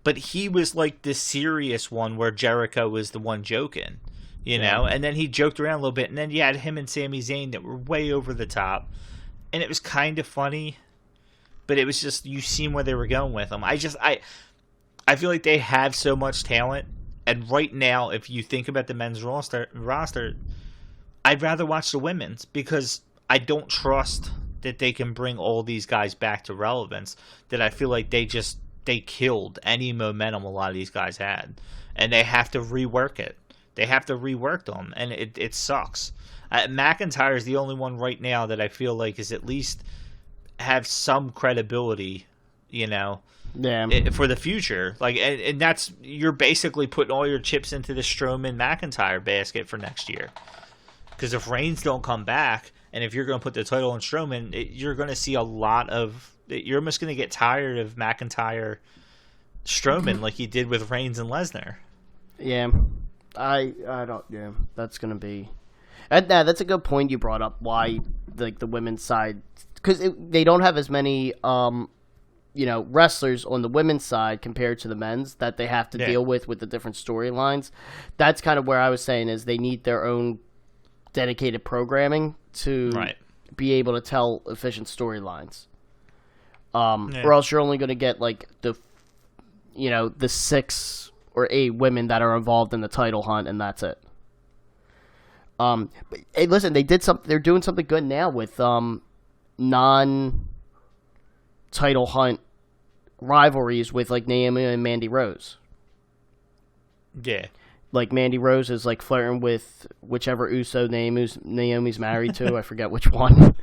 But he was like the serious one where Jericho was the one joking, you know? And then he joked around a little bit, and then you had him and Sami Zayn that were way over the top. And it was kind of funny, but it was just, you seen where they were going with them. I feel like they have so much talent, and right now, if you think about the men's roster, I'd rather watch the women's, because I don't trust that they can bring all these guys back to relevance, that I feel like they killed any momentum a lot of these guys had, and they have to rework it. They have to rework them, and it sucks. McIntyre is the only one right now that I feel like is at least have some credibility, you know, for the future. Like, and that's, you're basically putting all your chips into the Strowman McIntyre basket for next year. Because if Reigns don't come back, and if you're going to put the title on Strowman, you're going to see a lot of, you're almost going to get tired of McIntyre Strowman like you did with Reigns and Lesnar. Yeah, I don't. Yeah, that's going to be. That's a good point you brought up. Why, like, the women's side, because they don't have as many, wrestlers on the women's side compared to the men's that they have to deal with the different storylines. That's kind of where I was saying is they need their own dedicated programming to be able to tell efficient storylines. Or else you're only going to get like the 6 or 8 women that are involved in the title hunt, and that's it. But hey, listen, they're doing something good now with non-title hunt rivalries with like Naomi and Mandy Rose. Yeah. Like Mandy Rose is like flirting with whichever Uso Naomi's married to. I forget which one.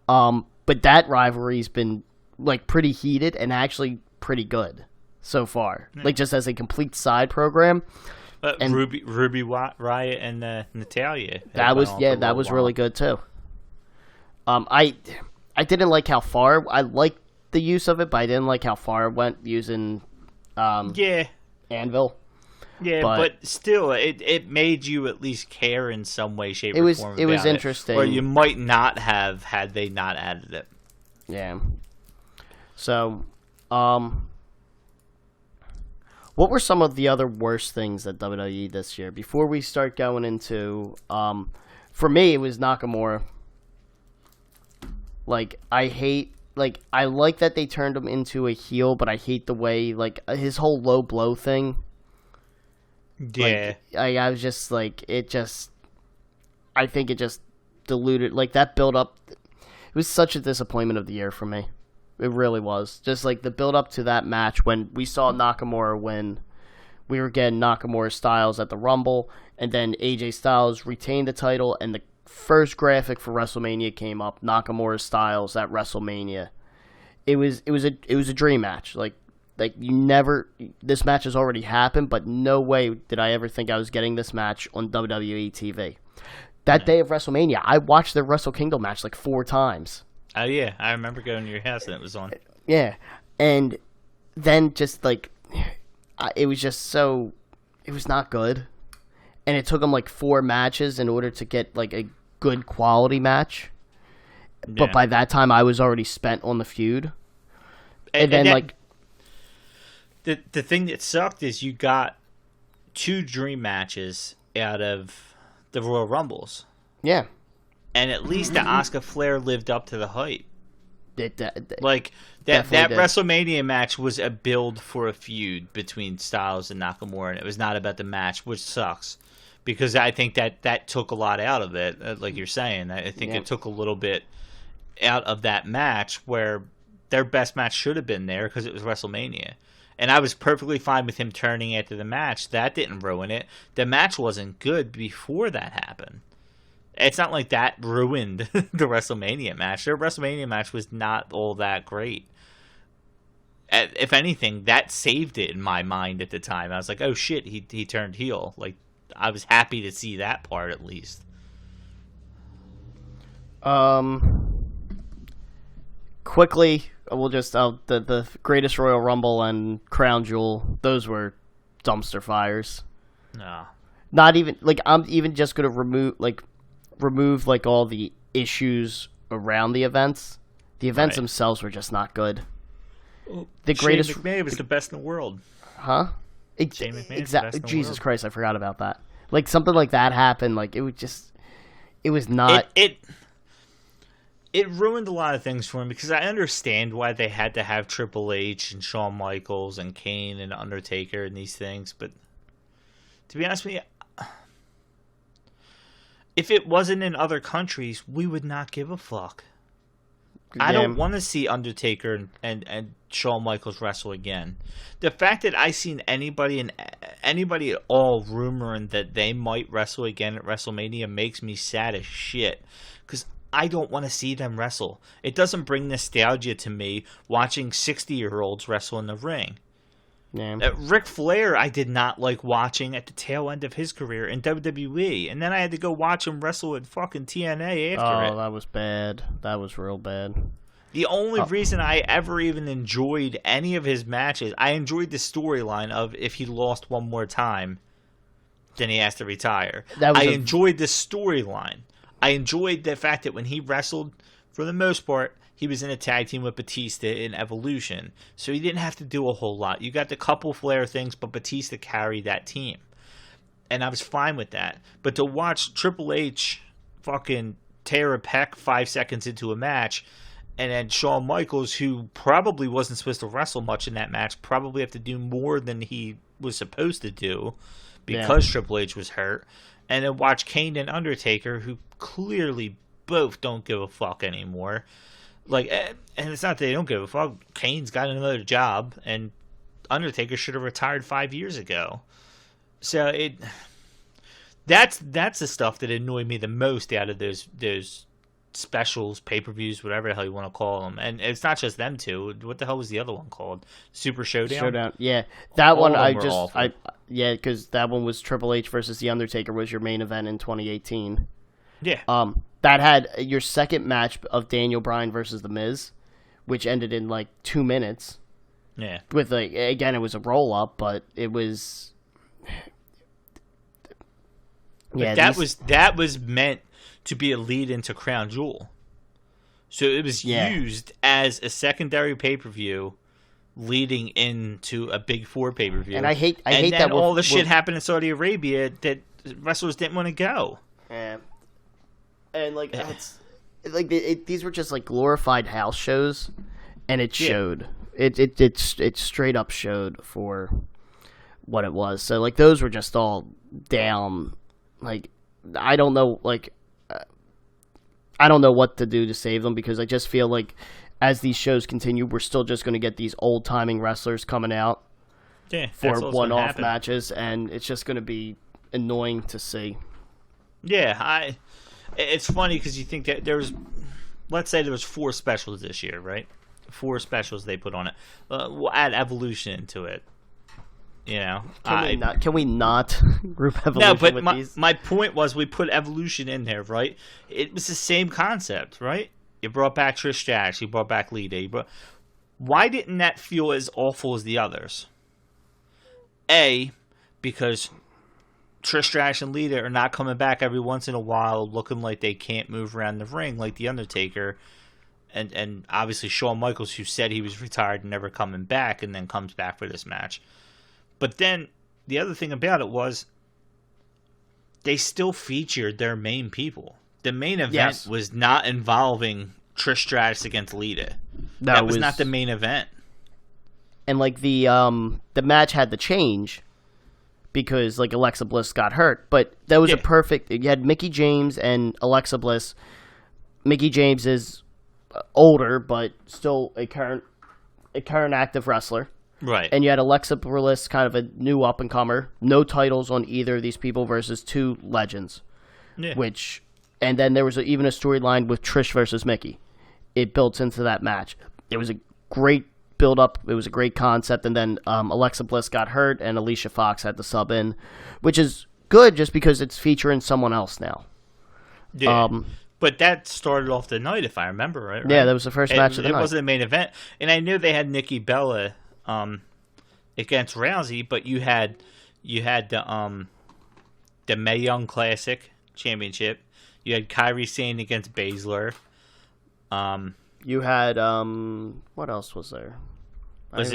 But that rivalry's been like pretty heated and actually pretty good so far. Yeah. Like just as a complete side program. And Ruby Riott and Natalya. That was really good too. I didn't like how far I liked the use of it, but I didn't like how far it went using Anvil. Yeah, but still, it made you at least care in some way, shape, or form. It was interesting. Or you might not have had they not added it. Yeah. So, what were some of the other worst things at WWE this year? Before we start going into, for me, it was Nakamura. Like, I like that they turned him into a heel, but I hate the way, like, his whole low blow thing. Yeah. Like, I was just, like, I think it just diluted, like, that build-up, it was such a disappointment of the year for me. It really was. Just, like, the build-up to that match when we saw Nakamura win. We were getting Nakamura Styles at the Rumble, and then AJ Styles retained the title, and the first graphic for WrestleMania came up, Nakamura Styles at WrestleMania. It was a dream match. Like this match has already happened, but no way did I ever think I was getting this match on WWE TV. That day of WrestleMania, I watched the Wrestle Kingdom match like 4 times. Oh, yeah. I remember going to your house and it was on. Yeah. And then just, like, it was not good. And it took them, like, 4 matches in order to get, like, a good quality match. Yeah. But by that time, I was already spent on the feud. And then, like... The thing that sucked is you got 2 dream matches out of the Royal Rumbles. Yeah. And at least the Asuka Flair lived up to the hype. Like, that WrestleMania match was a build for a feud between Styles and Nakamura, and it was not about the match, which sucks. Because I think that took a lot out of it, like you're saying. I think it took a little bit out of that match where their best match should have been there because it was WrestleMania. And I was perfectly fine with him turning after the match. That didn't ruin it. The match wasn't good before that happened. It's not like that ruined the WrestleMania match. Their WrestleMania match was not all that great. If anything, that saved it in my mind at the time. I was like, oh shit, he turned heel. Like, I was happy to see that part at least. Quickly, we'll just the Greatest Royal Rumble and Crown Jewel. Those were dumpster fires. No, not even like I'm even just gonna remove like all the issues around the events. The events themselves were just not good. The greatest Shane McMahon was the best in the world. Huh? Shane McMahon exactly. Jesus Christ, I forgot about that. Like something like that happened. Like it was not. It ruined a lot of things for him because I understand why they had to have Triple H and Shawn Michaels and Kane and Undertaker and these things, but to be honest with you, if it wasn't in other countries, we would not give a fuck. I don't want to see Undertaker and Shawn Michaels wrestle again. The fact that I seen anybody at all rumoring that they might wrestle again at WrestleMania makes me sad as shit. Because I don't want to see them wrestle. It doesn't bring nostalgia to me watching 60-year-olds wrestle in the ring. Yeah. Ric Flair, I did not like watching at the tail end of his career in WWE, and then I had to go watch him wrestle in fucking TNA after it. Oh, that was bad. That was real bad. The only reason I ever even enjoyed any of his matches, I enjoyed the storyline of if he lost one more time, then he has to retire. Enjoyed the storyline. I enjoyed the fact that when he wrestled, for the most part, he was in a tag team with Batista in Evolution. So he didn't have to do a whole lot. You got the couple Flair things, but Batista carried that team. And I was fine with that. But to watch Triple H fucking tear a pec 5 seconds into a match, and then Shawn Michaels, who probably wasn't supposed to wrestle much in that match, probably have to do more than he was supposed to do because Triple H was hurt, and then watch Kane and Undertaker, who clearly both don't give a fuck anymore. Like, and it's not that they don't give a fuck. Kane's got another job, and Undertaker should have retired 5 years ago. So that's the stuff that annoyed me the most out of those specials, pay-per-views, whatever the hell you want to call them. And it's not just them two. What the hell was the other one called? Super Showdown? Yeah. That one because that one was Triple H versus The Undertaker was your main event in 2018. Yeah. That had your second match of Daniel Bryan versus The Miz, which ended in like 2 minutes. Yeah. With again, it was a roll up, but it was. Yeah, that was meant to be a lead into Crown Jewel, so it was used as a secondary pay-per-view, leading into a Big Four pay-per-view. And I hate then that all the shit happened in Saudi Arabia that wrestlers didn't want to go. Yeah. And these were just like glorified house shows, and it showed. It straight up showed for what it was. So like those were just all down. Like I don't know what to do to save them, because I just feel like as these shows continue, we're still just going to get these old timing wrestlers coming out for one-off matches, and it's just going to be annoying to see. Yeah, it's funny because you think that let's say there was 4 specials this year, right? 4 specials they put on it. We'll add Evolution into it. You know, can we not group Evolution? No, but with these? My point was we put Evolution in there, right? It was the same concept, right? You brought back Trish Stratus, you brought back Lita. Why didn't that feel as awful as the others? Because Trish Stratus and Lita are not coming back every once in a while looking like they can't move around the ring like The Undertaker. And obviously Shawn Michaels, who said he was retired and never coming back, and then comes back for this match. But then the other thing about it was they still featured their main people. The main event was not involving Trish Stratus against Lita. That was not the main event. And like the match had to change because like Alexa Bliss got hurt, but that was a perfect. You had Mickie James and Alexa Bliss. Mickie James is older, but still a current active wrestler. Right. And you had Alexa Bliss, kind of a new up-and-comer. No titles on either of these people versus 2 legends. Yeah. And then there was even a storyline with Trish versus Mickie. It built into that match. It was a great build-up. It was a great concept. And then Alexa Bliss got hurt, and Alicia Fox had to sub in, which is good just because it's featuring someone else now. Yeah. But that started off the night, if I remember right. Yeah, that was the first match of the night. It wasn't the main event. And I knew they had Nikki Bella against Rousey, but you had the Mae Young Classic Championship. You had Kairi Sane against Baszler. You had what else was there? Was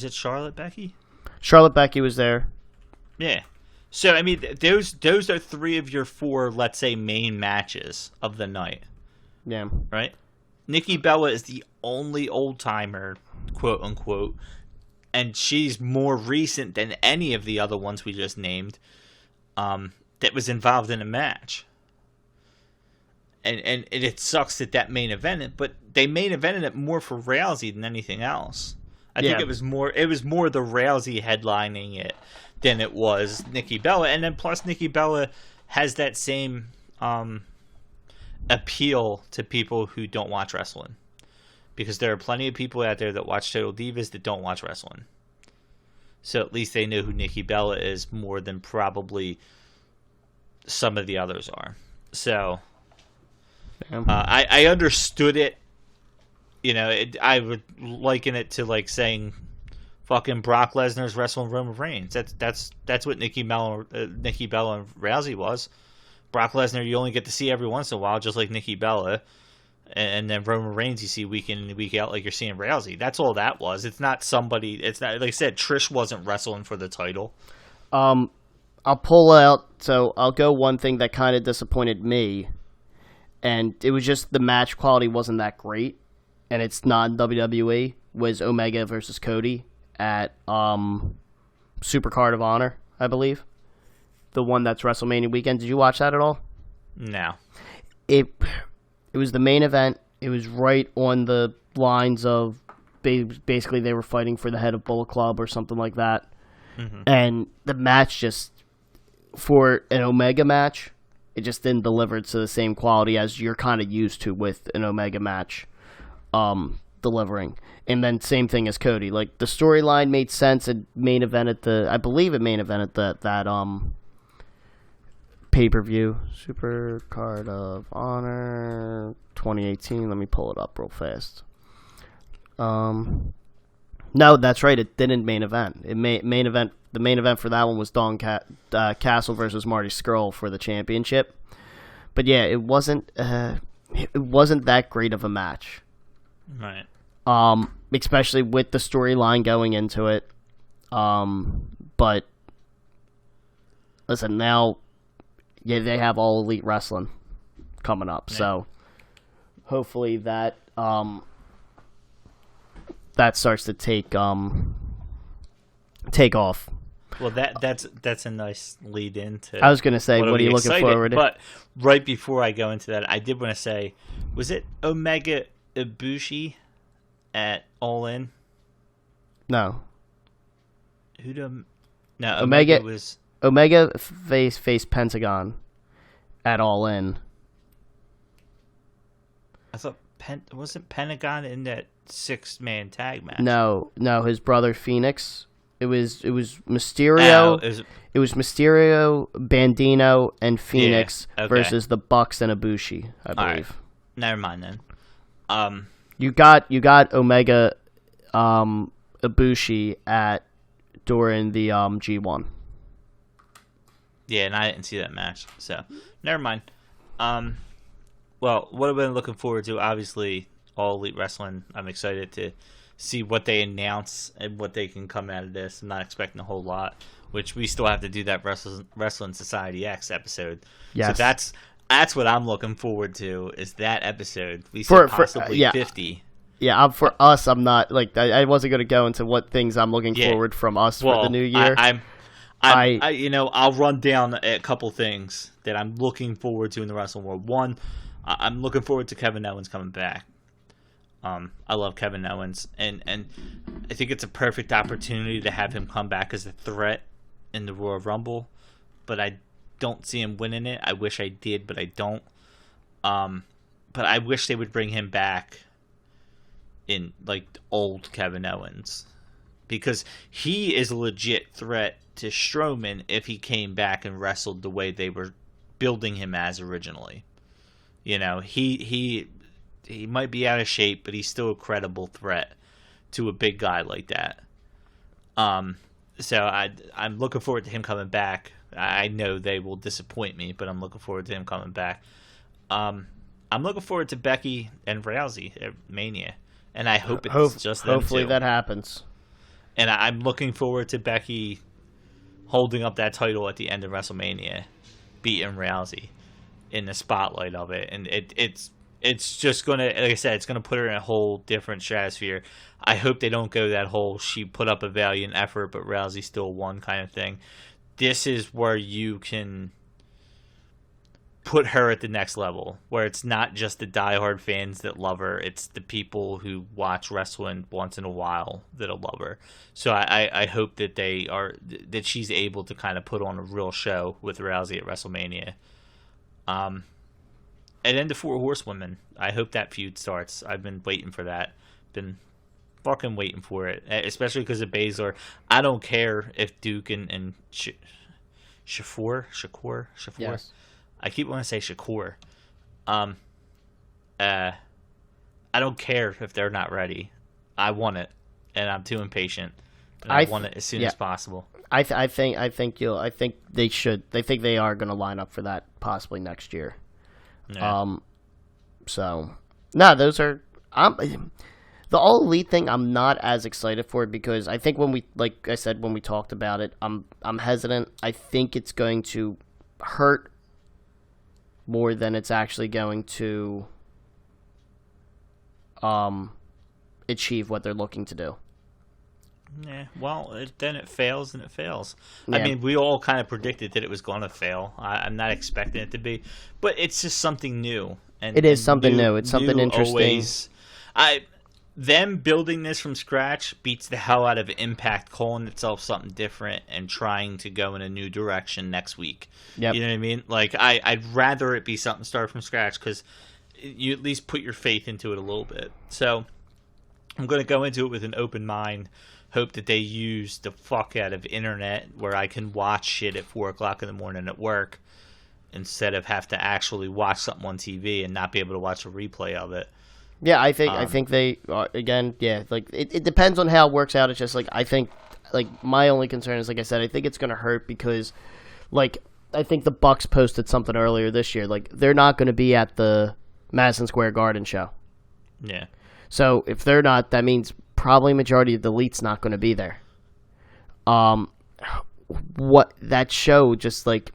it Charlotte Becky? Charlotte Becky was there. Yeah. So I mean, those are 3 of your 4, let's say, main matches of the night. Yeah. Right. Nikki Bella is the only old timer, quote unquote, and she's more recent than any of the other ones we just named, that was involved in a match. And it sucks that main evented, but they main evented it more for Rousey than anything else. I think it was more the Rousey headlining it than it was Nikki Bella, and then plus Nikki Bella has that same appeal to people who don't watch wrestling, because there are plenty of people out there that watch Total Divas that don't watch wrestling. So at least they know who Nikki Bella is more than probably some of the others are. So I understood it. You know, I would liken it to like saying fucking Brock Lesnar's wrestling Roman Reigns. That's what Nikki Bella and Rousey was. Brock Lesnar you only get to see every once in a while, just like Nikki Bella. And then Roman Reigns you see week in and week out like you're seeing Rousey. That's all that was. It's not like I said, Trish wasn't wrestling for the title. I'll pull out, so I'll go one thing that kind of disappointed me, and it was just the match quality wasn't that great, and it's not WWE, was Omega versus Cody at Super Card of Honor, I believe. The one that's WrestleMania weekend. Did you watch that at all? No. It was the main event. It was right on the lines of basically they were fighting for the head of Bullet Club or something like that. Mm-hmm. And the match just, for an Omega match, it just didn't deliver to the same quality as you're kind of used to with an Omega match delivering. And then same thing as Cody. Like, the storyline made sense. It main evented that pay-per-view. Super Card of Honor 2018. Let me pull it up real fast. No, that's right. It didn't main event. The main event for that one was Dawn Castle versus Marty Scurll for the championship. But yeah, it wasn't that great of a match. Right. Especially with the storyline going into it. But listen, now, yeah, they have All Elite Wrestling coming up, yeah. So hopefully that starts to take off. Well, that's a nice lead into. I was going to say, what are you looking forward to? But right before I go into that, I did want to say, was it Omega Ibushi at All In? No. No, Omega was. Omega faced Pentagon at All In. I thought wasn't Pentagon in that 6-man tag match? No, his brother Phoenix. It was Mysterio. It was Mysterio, Bandino, and Phoenix versus the Bucks and Ibushi, I believe. Right. Never mind then. You got Omega Ibushi during the G1. Yeah, and I didn't see that match, so never mind. Well, what I've been looking forward to, obviously, All Elite Wrestling. I'm excited to see what they announce and what they can come out of this. I'm not expecting a whole lot, which we still have to do that Wrestling Society X episode. Yes. So that's what I'm looking forward to, is that episode. We said possibly 50. Yeah, for us, I'm not, like, I wasn't going to go into what things I'm looking forward from us for the new year. I'll run down a couple things that I'm looking forward to in the wrestling world. One, I'm looking forward to Kevin Owens coming back. I love Kevin Owens, and I think it's a perfect opportunity to have him come back as a threat in the Royal Rumble, but I don't see him winning it. I wish I did, but I don't. But I wish they would bring him back in, like, old Kevin Owens, because he is a legit threat to Strowman if he came back and wrestled the way they were building him as originally. You know, he might be out of shape, but he's still a credible threat to a big guy like that. So I'm looking forward to him coming back. I know they will disappoint me, but I'm looking forward to him coming back. I'm looking forward to Becky and Rousey at Mania, and I hope it's just them hopefully two. That happens. And I'm looking forward to Becky holding up that title at the end of WrestleMania, beating Rousey in the spotlight of it, and it's just gonna, like I said, it's gonna put her in a whole different stratosphere. I hope they don't go that whole she put up a valiant effort but Rousey still won kind of thing. This is where you can put her at the next level, where it's not just the diehard fans that love her, it's the people who watch wrestling once in a while that'll love her. So I hope that that she's able to kind of put on a real show with Rousey at WrestleMania. And then the Four Horsewomen. I hope that feud starts. I've been waiting for that. Been fucking waiting for it, especially because of Baszler. I don't care if Duke and Shakur. Yes. I keep wanting to say Shakur. I don't care if they're not ready. I want it, and I'm too impatient. And I want it as soon as possible. I think they should. I think they are going to line up for that possibly next year. Yeah. Those are. The All Elite thing, I'm not as excited for it because I think when we talked about it, I'm hesitant. I think it's going to hurt more than it's actually going to achieve what they're looking to do. Yeah, well, then it fails and it fails. Yeah. I mean, we all kind of predicted that it was going to fail. I'm not expecting it to be, but it's just something new. And it is something new. It's something interesting. Always, them building this from scratch beats the hell out of Impact calling itself something different and trying to go in a new direction next week. Yep. You know what I mean? Like, I'd rather it be something started from scratch because you at least put your faith into it a little bit. So I'm going to go into it with an open mind. Hope that they use the fuck out of internet where I can watch shit at 4 o'clock in the morning at work instead of have to actually watch something on TV and not be able to watch a replay of it. Yeah, I think they again. Yeah, like it depends on how it works out. It's just like I think, like my only concern is, like I said, I think it's gonna hurt because, like, I think the Bucks posted something earlier this year. Like, they're not going to be at the Madison Square Garden show. Yeah. So if they're not, that means probably majority of the elite's not going to be there. What that show just like,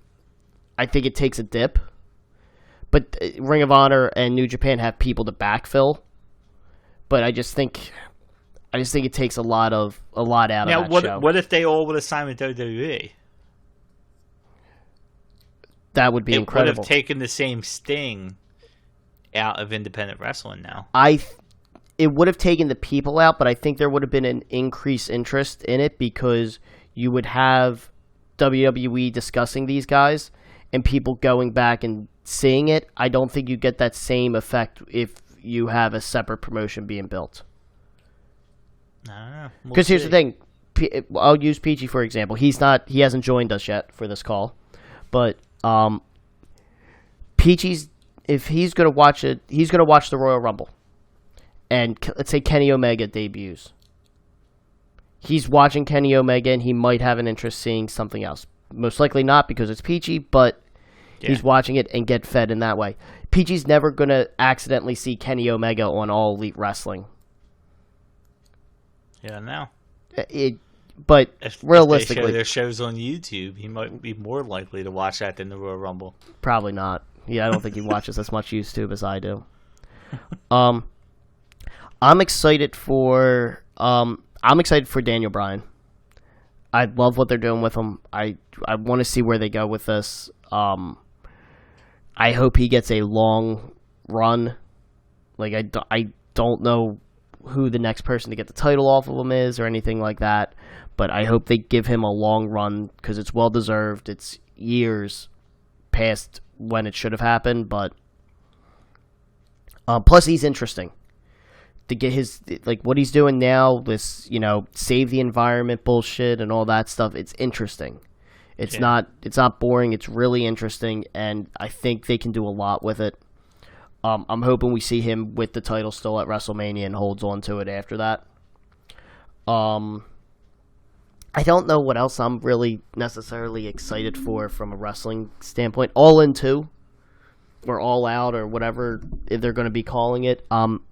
I think it takes a dip. But Ring of Honor and New Japan have people to backfill. But I just think it takes a lot out of that show. What if they all would have signed with WWE? That would be incredible. It would have taken the same sting out of independent wrestling now. It would have taken the people out, but I think there would have been an increased interest in it because you would have WWE discussing these guys and people going back and seeing it. I don't think you get that same effect if you have a separate promotion being built. I don't know. Because here's the thing. I'll use Peachy for example. He hasn't joined us yet for this call, but Peachy's, if he's gonna watch it, he's gonna watch the Royal Rumble. And let's say Kenny Omega debuts. He's watching Kenny Omega, and he might have an interest seeing something else. Most likely not because it's Peachy, but he's watching it and get fed in that way. Peachy's never going to accidentally see Kenny Omega on All Elite Wrestling. Yeah, now. But realistically, if they show their shows on YouTube, he might be more likely to watch that than the Royal Rumble. Probably not. Yeah, I don't think he watches as much YouTube as I do. I'm excited for Daniel Bryan. I love what they're doing with him. I want to see where they go with this. I hope he gets a long run. Like I don't know who the next person to get the title off of him is or anything like that, but I hope they give him a long run because it's well deserved. It's years past when it should have happened, but plus he's interesting. To get his, like, what he's doing now, this, save the environment bullshit and all that stuff, it's interesting. It's not boring, it's really interesting, and I think they can do a lot with it. I'm hoping we see him with the title still at WrestleMania and holds on to it after that. I don't know what else I'm really necessarily excited for from a wrestling standpoint. All In 2. Or All Out, or whatever if they're going to be calling it.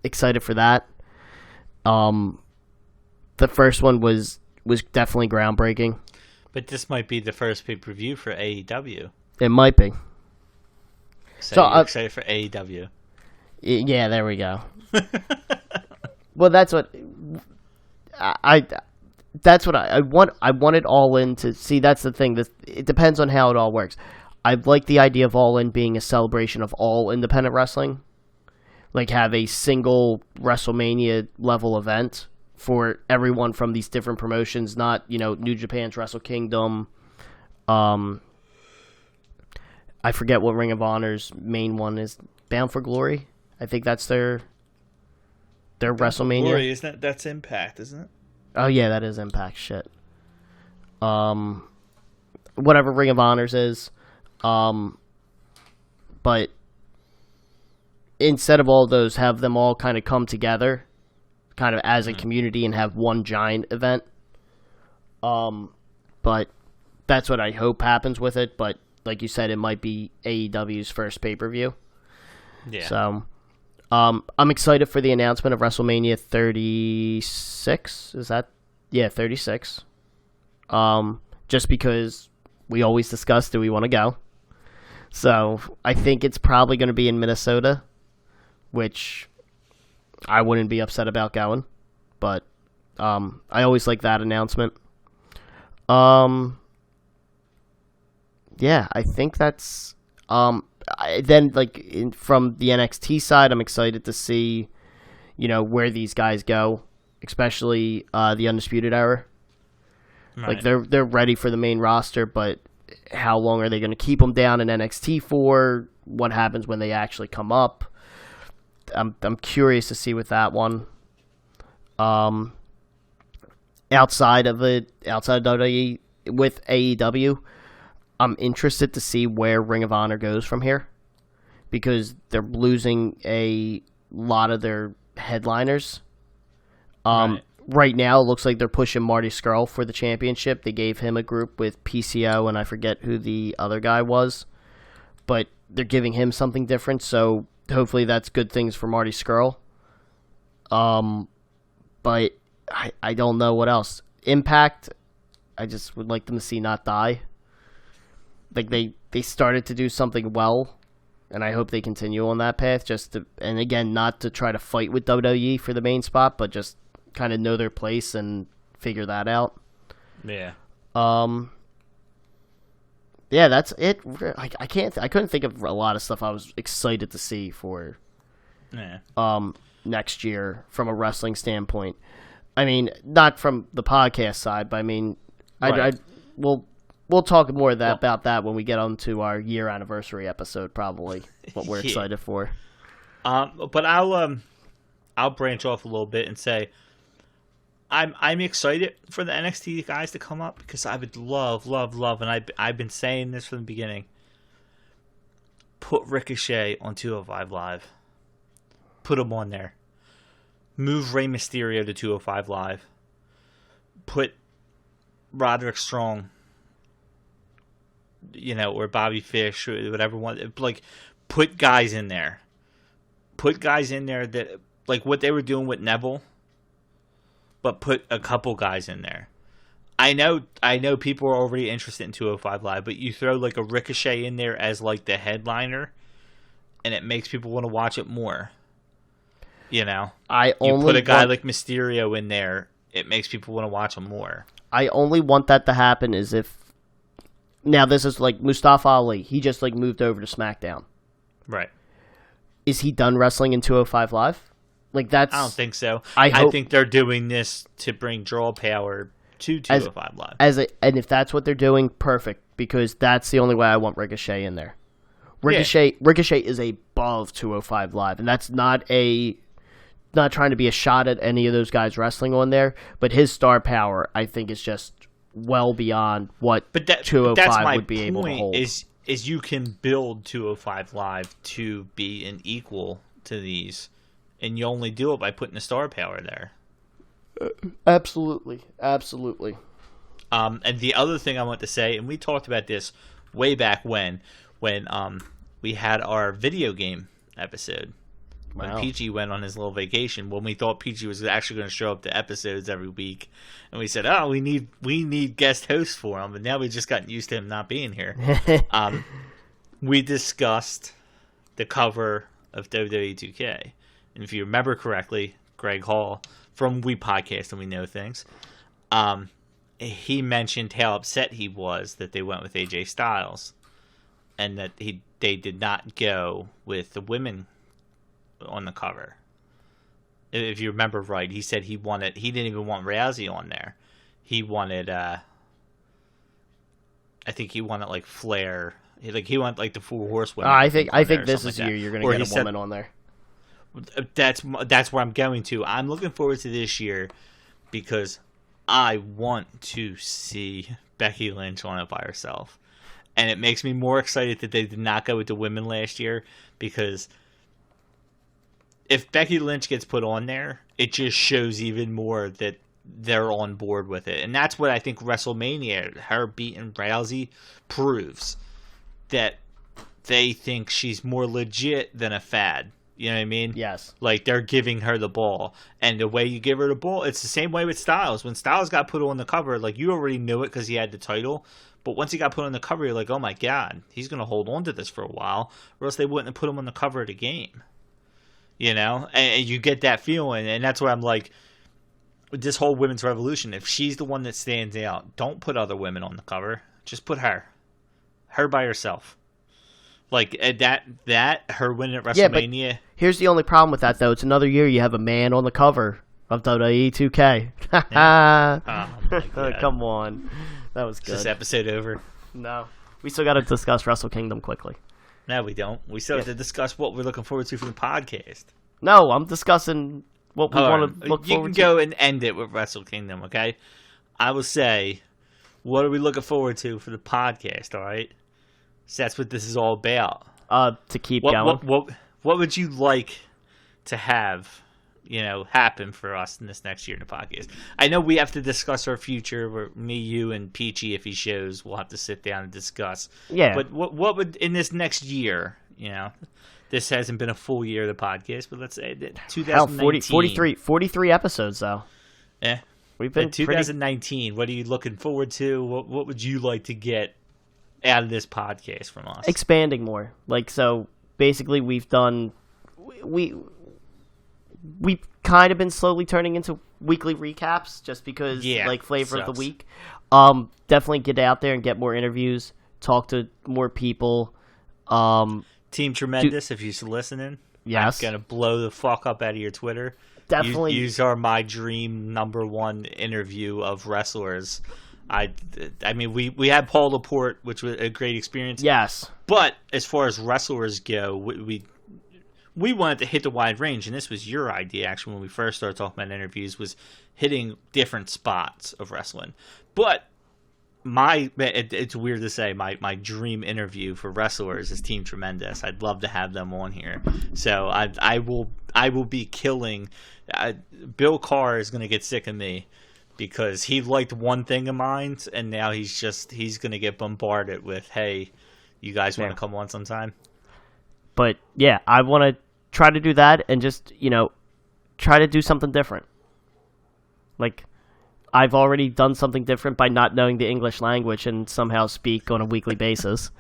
Excited for that. The first one was definitely groundbreaking. But this might be the first pay-per-view for AEW. It might be. So you're excited for AEW. Yeah, there we go. Well, that's what I want. I want it All In to see. That's the thing. It depends on how it all works. I like the idea of All In being a celebration of all independent wrestling. Like, have a single WrestleMania level event for everyone from these different promotions, not, New Japan's Wrestle Kingdom. I forget what Ring of Honor's main one is. Bound for Glory? I think that's their WrestleMania. Glory, that's Impact, isn't it? Oh, yeah, that is Impact. Shit. Whatever Ring of Honor's is. But instead of all those, have them all kind of come together, kind of as a community, and have one giant event. But that's what I hope happens with it. But like you said, it might be AEW's first pay-per-view. Yeah. So, I'm excited for the announcement of WrestleMania 36. Is that? Yeah, 36. Just because we always discuss, do we want to go? So I think it's probably going to be in Minnesota, which I wouldn't be upset about going, but I always like that announcement. Yeah, I think that's from the NXT side, I'm excited to see, where these guys go, especially the Undisputed Era. Right. Like they're ready for the main roster, but how long are they going to keep them down in NXT for? What happens when they actually come up? I'm curious to see with that one. Outside of WWE with AEW, I'm interested to see where Ring of Honor goes from here, because they're losing a lot of their headliners. Right now, it looks like they're pushing Marty Scurll for the championship. They gave him a group with PCO, and I forget who the other guy was, but they're giving him something different, so hopefully that's good things for Marty Scurll. But I don't know what else. Impact, I just would like them to see not die. Like, they started to do something well, and I hope they continue on that path, and again, not to try to fight with WWE for the main spot, but just kind of know their place and figure that out. Yeah. Yeah, that's it. I couldn't think of a lot of stuff I was excited to see for next year from a wrestling standpoint. I mean, not from the podcast side, but I mean, right. we'll talk more about that when we get on to our year anniversary episode, probably, what we're excited for. But I'll branch off a little bit and say I'm excited for the NXT guys to come up, because I would love, and I've been saying this from the beginning, put Ricochet on 205 Live. Put him on there. Move Rey Mysterio to 205 Live. Put Roderick Strong, or Bobby Fish, or whatever one. Like, put guys in there. Put guys in there that, like what they were doing with Neville, but put a couple guys in there. I know people are already interested in 205 Live, but you throw like a Ricochet in there as like the headliner, and it makes people want to watch it more. You put a guy like Mysterio in there, it makes people want to watch him more. I only want that to happen is if... Now, this is like Mustafa Ali. He just like moved over to SmackDown. Right. Is he done wrestling in 205 Live? Like, that's... I don't think so. I think they're doing this to bring draw power to 205 Live. And if that's what they're doing, perfect, because that's the only way I want Ricochet in there. Ricochet is above 205 Live, and that's not trying to be a shot at any of those guys wrestling on there, but his star power, I think, is just well beyond what 205 would be able to hold. Is you can build 205 Live to be an equal to these, and you only do it by putting the star power there. Absolutely. And the other thing I want to say, and we talked about this way back when we had our video game episode. When Peachy went on his little vacation, when we thought Peachy was actually going to show up to episodes every week, and we said, "Oh, we need guest hosts for him," and now we've just gotten used to him not being here. We discussed the cover of WWE 2K, and if you remember correctly, Greg Hall from We Podcast and We Know Things, he mentioned how upset he was that they went with AJ Styles, and that they did not go with the women on the cover. If you remember right, he said he didn't even want Rousey on there. He wanted I think he wanted like Flair. He wanted like the Four Horsewomen. I think this is year you're going to get a woman on there. That's where I'm going to. I'm looking forward to this year because I want to see Becky Lynch on it by herself. And it makes me more excited that they did not go with the women last year, because if Becky Lynch gets put on there, it just shows even more that they're on board with it. And that's what I think WrestleMania, her beating Rousey, proves. That they think she's more legit than a fad. You know what I mean? Yes. Like, they're giving her the ball. And the way you give her the ball, it's the same way with Styles. When Styles got put on the cover, like, you already knew it because he had the title. But once he got put on the cover, you're like, oh my God, he's going to hold on to this for a while. Or else they wouldn't have put him on the cover of the game. And you get that feeling. And that's why I'm like, with this whole women's revolution, if she's the one that stands out, don't put other women on the cover. Just put her by herself. Like that her win at WrestleMania. Yeah, but here's the only problem with that, though. It's another year you have a man on the cover of WWE 2K. Yeah. Oh my God. Come on, that was good. Is this episode over? No, we still got to discuss Wrestle Kingdom quickly. No, we don't. We still have to discuss what we're looking forward to for the podcast. No, I'm discussing what we want to look forward to. You can go and end it with Wrestle Kingdom, okay? I will say, what are we looking forward to for the podcast, all right? So that's what this is all about. To keep going. What would you like to have, happen for us in this next year in the podcast? I know we have to discuss our future. Where me, you, and Peachy, if he shows, we'll have to sit down and discuss. Yeah. But what would in this next year, This hasn't been a full year of the podcast, but let's say that 2019. 43 episodes, though. Yeah. We've been 2019, what are you looking forward to? What would you like to get out of this podcast from us? Expanding more. So basically we've done... We've kind of been slowly turning into weekly recaps just because, flavor of the week. Definitely get out there and get more interviews, talk to more people. Team Tremendous, if you're listening. Yes. I'm going to blow the fuck up out of your Twitter. Definitely. Use our My Dream #1 interview of wrestlers. I mean, we had Paul Laporte, which was a great experience. Yes. But as far as wrestlers go, we wanted to hit the wide range, and this was your idea, actually, when we first started talking about interviews, was hitting different spots of wrestling. But it's weird to say, my dream interview for wrestlers is Team Tremendous. I'd love to have them on here. So I will be killing. Bill Carr is going to get sick of me because he liked one thing of mine, and now he's going to get bombarded with, hey, you guys want to come on sometime? But yeah, I want to try to do that and just, try to do something different. I've already done something different by not knowing the English language and somehow speak on a weekly basis.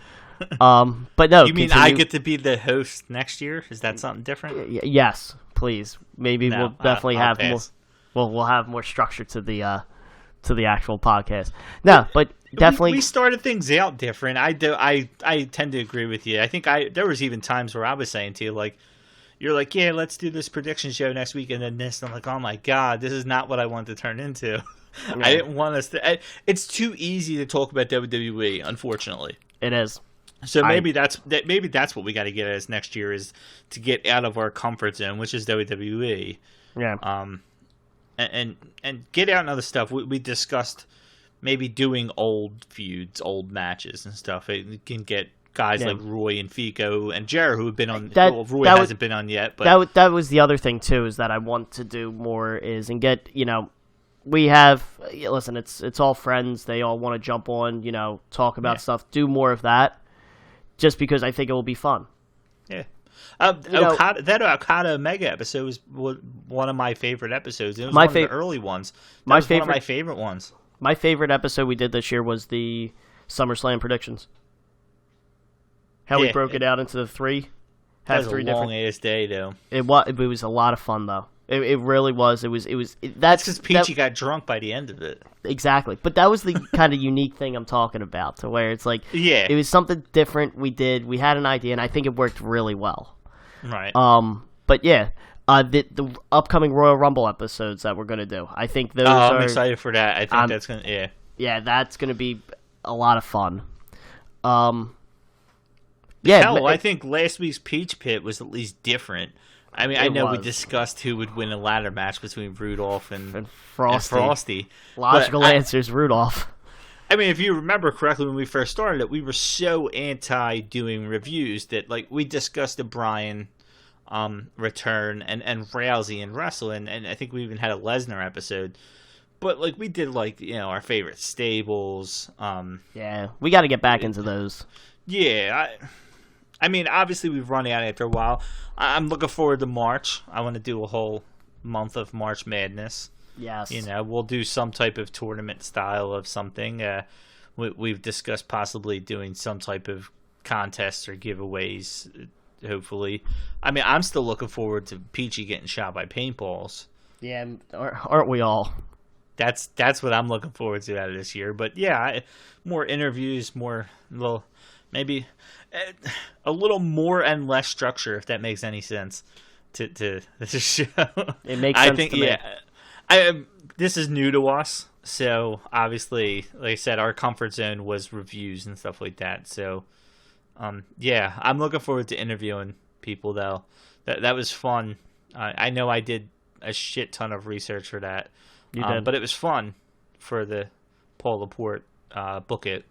But no. You mean I get to be the host next year? Is that something different? Yes, please. Maybe we'll definitely I'll have pass. more. We'll have more structure to the actual podcast. No, but definitely we started things out different. I tend to agree with you. I think there was even times where I was saying to you, you're like, yeah, let's do this prediction show next week, and then this. And I'm like, oh my God, this is not what I wanted to turn into. Yeah. I didn't want us to. It's too easy to talk about WWE, unfortunately. It is. So maybe that's what we got to get as next year, is to get out of our comfort zone, which is WWE. Yeah. And get out and other stuff. We discussed maybe doing old feuds, old matches and stuff. It can get guys like Roy and Fico and Jared, who have been on. Roy hasn't been on yet, but that was the other thing too, is that I want to do more and get, we have, listen, it's all friends. They all want to jump on, talk about stuff. Do more of that, just because I think it will be fun. Yeah. That Okada Omega episode was one of my favorite episodes. It was one of the early ones. One of my favorite ones. My favorite episode we did this year was the SummerSlam predictions. How we broke it out into the three. That was a long-ass day, though. It was a lot of fun, though. It really was. That's because Peachy got drunk by the end of it. Exactly. But that was the kind of unique thing I'm talking about, to where it's like, it was something different we did. We had an idea, and I think it worked really well. Right. But yeah, the upcoming Royal Rumble episodes that we're going to do, I think those are... I'm excited for that. I think that's going to... Yeah, that's going to be a lot of fun. I think last week's Peach Pit was at least different. I mean, I know we discussed who would win a ladder match between Rudolph and Frosty. Logical answer is Rudolph. I mean, if you remember correctly, when we first started it, we were so anti doing reviews that, we discussed the Bryan return and Rousey and wrestling, and I think we even had a Lesnar episode. But, we did, our favorite stables. Yeah, we got to get back into those. Yeah, I mean, obviously we've run out after a while. I'm looking forward to March. I want to do a whole month of March Madness. Yes. We'll do some type of tournament style of something. We've discussed possibly doing some type of contests or giveaways, hopefully. I mean, I'm still looking forward to Peachy getting shot by paintballs. Yeah, aren't we all? That's what I'm looking forward to out of this year. But yeah, more interviews, maybe a little more and less structure, if that makes any sense to this show. It makes sense to me. Yeah, this is new to us, so obviously, like I said, our comfort zone was reviews and stuff like that. So, yeah, I'm looking forward to interviewing people though. That was fun. I know I did a shit ton of research for that. You did. But it was fun for the Paul Laporte book it.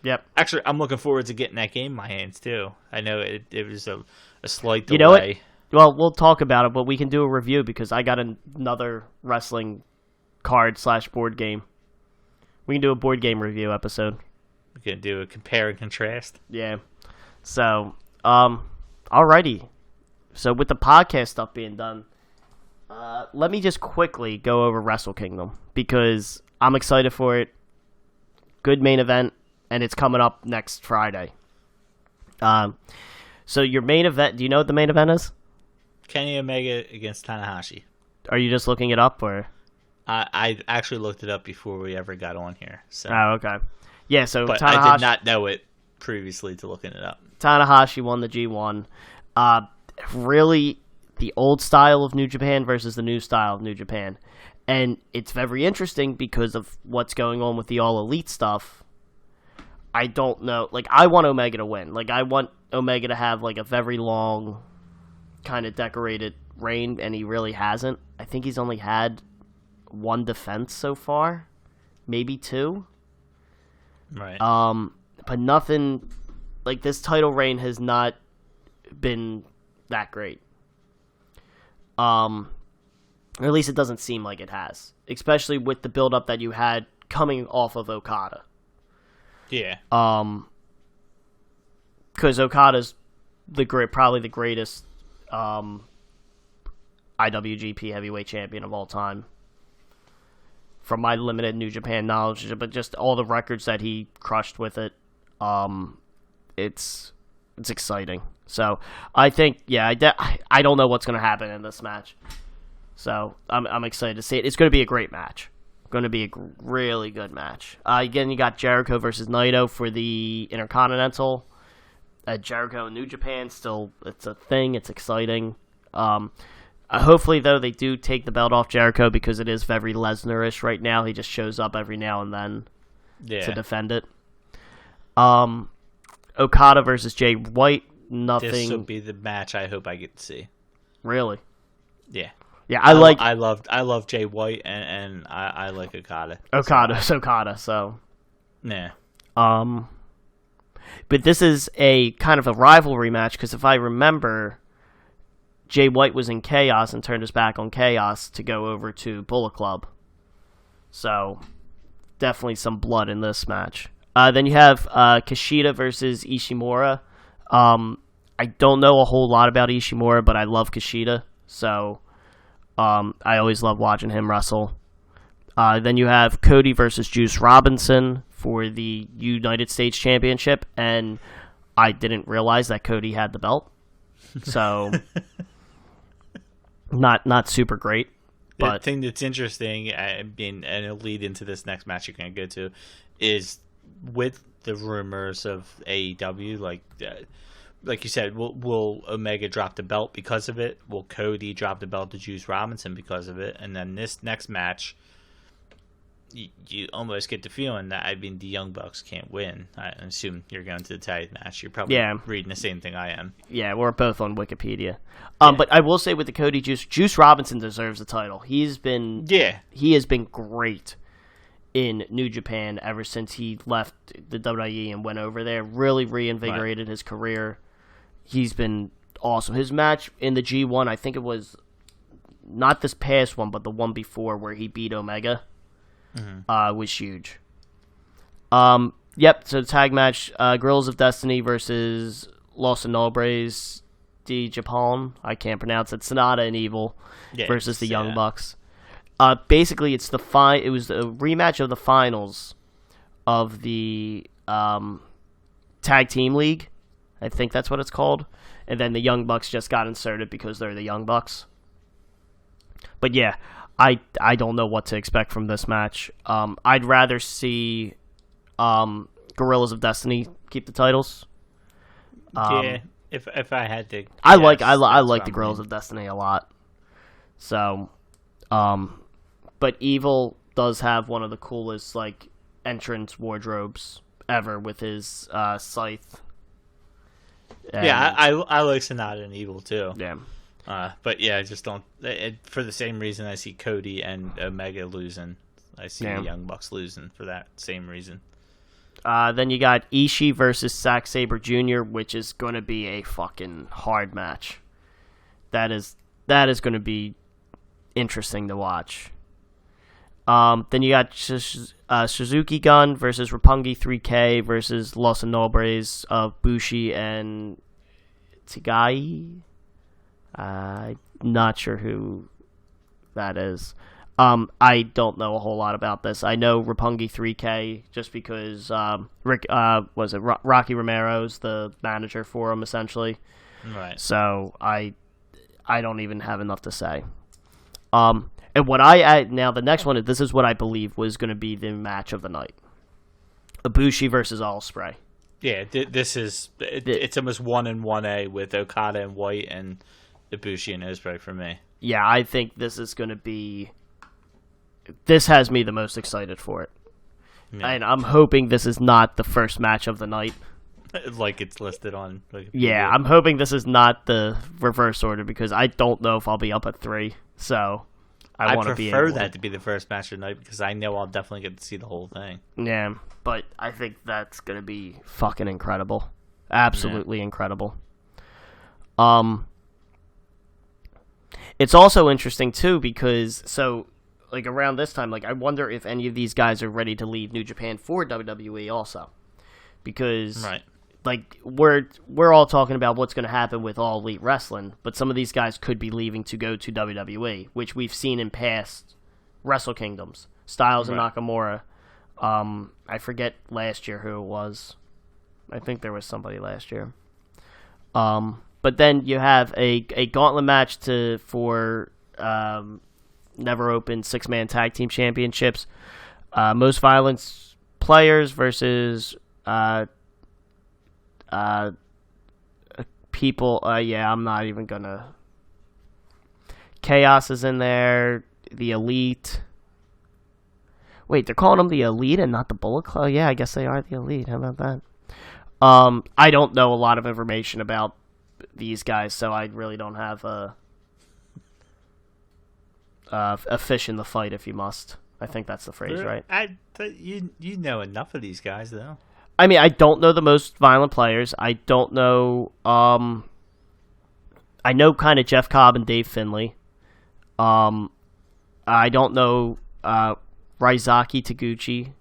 Yep. Actually, I'm looking forward to getting that game in my hands too. I know it was a slight delay. You know what? Well, we'll talk about it, but we can do a review because I got another wrestling card/board game. We can do a board game review episode. We can do a compare and contrast. Yeah. So, alrighty. So with the podcast stuff being done, let me just quickly go over Wrestle Kingdom because I'm excited for it. Good main event, and it's coming up next Friday. So your main event, do you know what the main event is? Kenny Omega against Tanahashi. Are you just looking it up, or? I actually looked it up before we ever got on here. So. Oh, okay. Yeah, so but Tanahashi, I did not know it previously to looking it up. Tanahashi won the G1. Really, the old style of New Japan versus the new style of New Japan. And it's very interesting because of what's going on with the All Elite stuff. I don't know. Like, I want Omega to win. Like, I want Omega to have, like, a very long, kind of decorated reign, and he really hasn't. I think he's only had one defense so far. Maybe two. Right. But nothing... Like, this title reign has not been that great. Or at least it doesn't seem like it has. Especially with the build-up that you had coming off of Okada. Yeah. Because Okada's probably the greatest IWGP Heavyweight Champion of all time. From my limited New Japan knowledge, but just all the records that he crushed with it, it's exciting. So I think, yeah, I don't know what's going to happen in this match. So I'm excited to see it. It's going to be a great match. Going to be a really good match. Again, you got Jericho versus Naito for the Intercontinental. Jericho in New Japan, still, it's a thing. It's exciting. Hopefully, though, they do take the belt off Jericho because it is very Lesnar-ish right now. He just shows up every now and then to defend it. Okada versus Jay White. Nothing. This will be the match I hope I get to see. Really? Yeah. Yeah, I love Jay White and I like Okada. Okada, so. Yeah. But this is a kind of a rivalry match because if I remember, Jay White was in Chaos and turned his back on Chaos to go over to Bullet Club. So, definitely some blood in this match. Then you have Kishida versus Ishimura. I don't know a whole lot about Ishimura, but I love Kishida. So, I always love watching him wrestle. Then you have Cody versus Juice Robinson for the United States Championship, and I didn't realize that Cody had the belt. So, not super great. But the thing that's interesting, and it'll lead into this next match you're going to go to, is with the rumors of AEW, like you said, will Omega drop the belt because of it? Will Cody drop the belt to Juice Robinson because of it? And then this next match, you almost get the feeling that, the Young Bucks can't win. I assume you're going to the tag match. You're probably reading the same thing I am. Yeah, we're both on Wikipedia. But I will say with the Cody Juice Robinson deserves the title. He has been great in New Japan ever since he left the WWE and went over there. Really reinvigorated his career. He's been awesome. His match in the G1, I think it was not this past one, but the one before where he beat Omega, was huge. Yep, so the tag match, Guerrillas of Destiny versus Los Inobres de Japón. I can't pronounce it. Sonata and Evil versus the Young Bucks. Basically, it was a rematch of the finals of the Tag Team League. I think that's what it's called. And then the Young Bucks just got inserted because they're the Young Bucks. But yeah, I don't know what to expect from this match. I'd rather see Guerrillas of Destiny keep the titles. Yeah, if I had to, I like the Guerrillas of Destiny a lot. So, but Evil does have one of the coolest like entrance wardrobes ever with his scythe. And, yeah, I like Sonata and Evil too. Yeah. But yeah, I just don't. For the same reason I see Cody and Omega losing, I see the Young Bucks losing for that same reason. Then you got Ishii versus Zach Saber Jr., which is going to be a fucking hard match. That is going to be interesting to watch. Then you got Suzuki Gun versus Roppongi 3K versus Los Inobres of Bushi and Tagai. I'm not sure who that is. I don't know a whole lot about this. I know Roppongi 3K just because Rocky Romero's the manager for him essentially. Right. So I don't even have enough to say. And what now the next one, this is what I believe was going to be the match of the night. Ibushi versus Ospreay. Yeah, this is it's almost 1 and 1A with Okada and White and Ibushi and Ospreay for me. Yeah, I think this is going to be. This has me the most excited for it, and I'm hoping this is not the first match of the night. Like it's listed on. Yeah, I'm hoping this is not the reverse order because I don't know if I'll be up at 3. So I want to be. I prefer that to be the first match of the night because I know I'll definitely get to see the whole thing. Yeah, but I think that's gonna be fucking incredible, absolutely incredible. It's also interesting too because like around this time, like I wonder if any of these guys are ready to leave New Japan for WWE also, because like we're all talking about what's going to happen with All Elite Wrestling, but some of these guys could be leaving to go to WWE, which we've seen in past Wrestle Kingdoms. Styles and Nakamura. I forget last year who it was. I think there was somebody last year. But then you have a gauntlet match for never open 6-man tag team championships. Most Violence players versus people. I'm not even gonna. Chaos is in there. The Elite. Wait, they're calling them the Elite and not the Bullet Club? Yeah, I guess they are the Elite. How about that? I don't know a lot of information about these guys, so I really don't have a fish in the fight, if you must. I think that's the phrase, right? You know enough of these guys, though. I mean, I don't know the Most Violent players. I don't know. I know kind of Jeff Cobb and Dave Finlay. I don't know Raizaki Taguchi.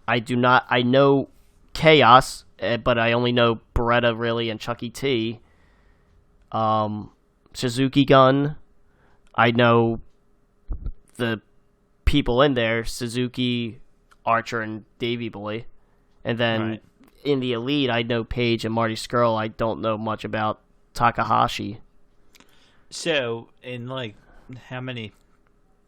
I do not. I know Chaos, but I only know Beretta really and Chucky T. Suzuki Gun. I know the people in there: Suzuki, Archer, and Davey Boy. And then in the Elite, I know Paige and Marty Scurll. I don't know much about Takahashi. So, in like, how many?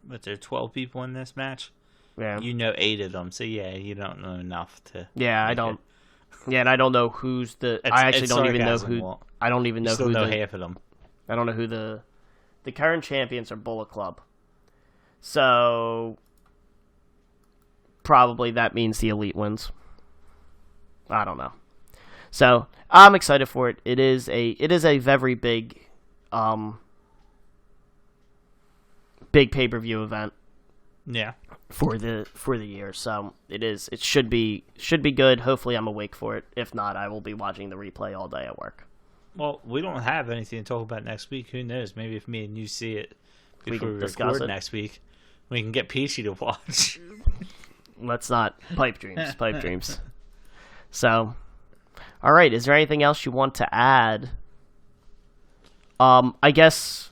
What's there? 12 people in this match. Yeah. You know 8 of them, so yeah, you don't know enough to. Yeah, I don't. Yeah, and I don't know who's the. I actually don't even know who. Walt. I don't even know who. Still know half of them. I don't know who the current champions are. Bullet Club. So probably that means the Elite wins. I don't know. So I'm excited for it. It is a very big pay-per-view event. Yeah. For the year. So it should be good. Hopefully I'm awake for it. If not, I will be watching the replay all day at work. Well, we don't have anything to talk about next week. Who knows? Maybe if me and you see it before we record next week, we can get Peachy to watch. Let's not pipe dreams. So, all right. Is there anything else you want to add? I guess,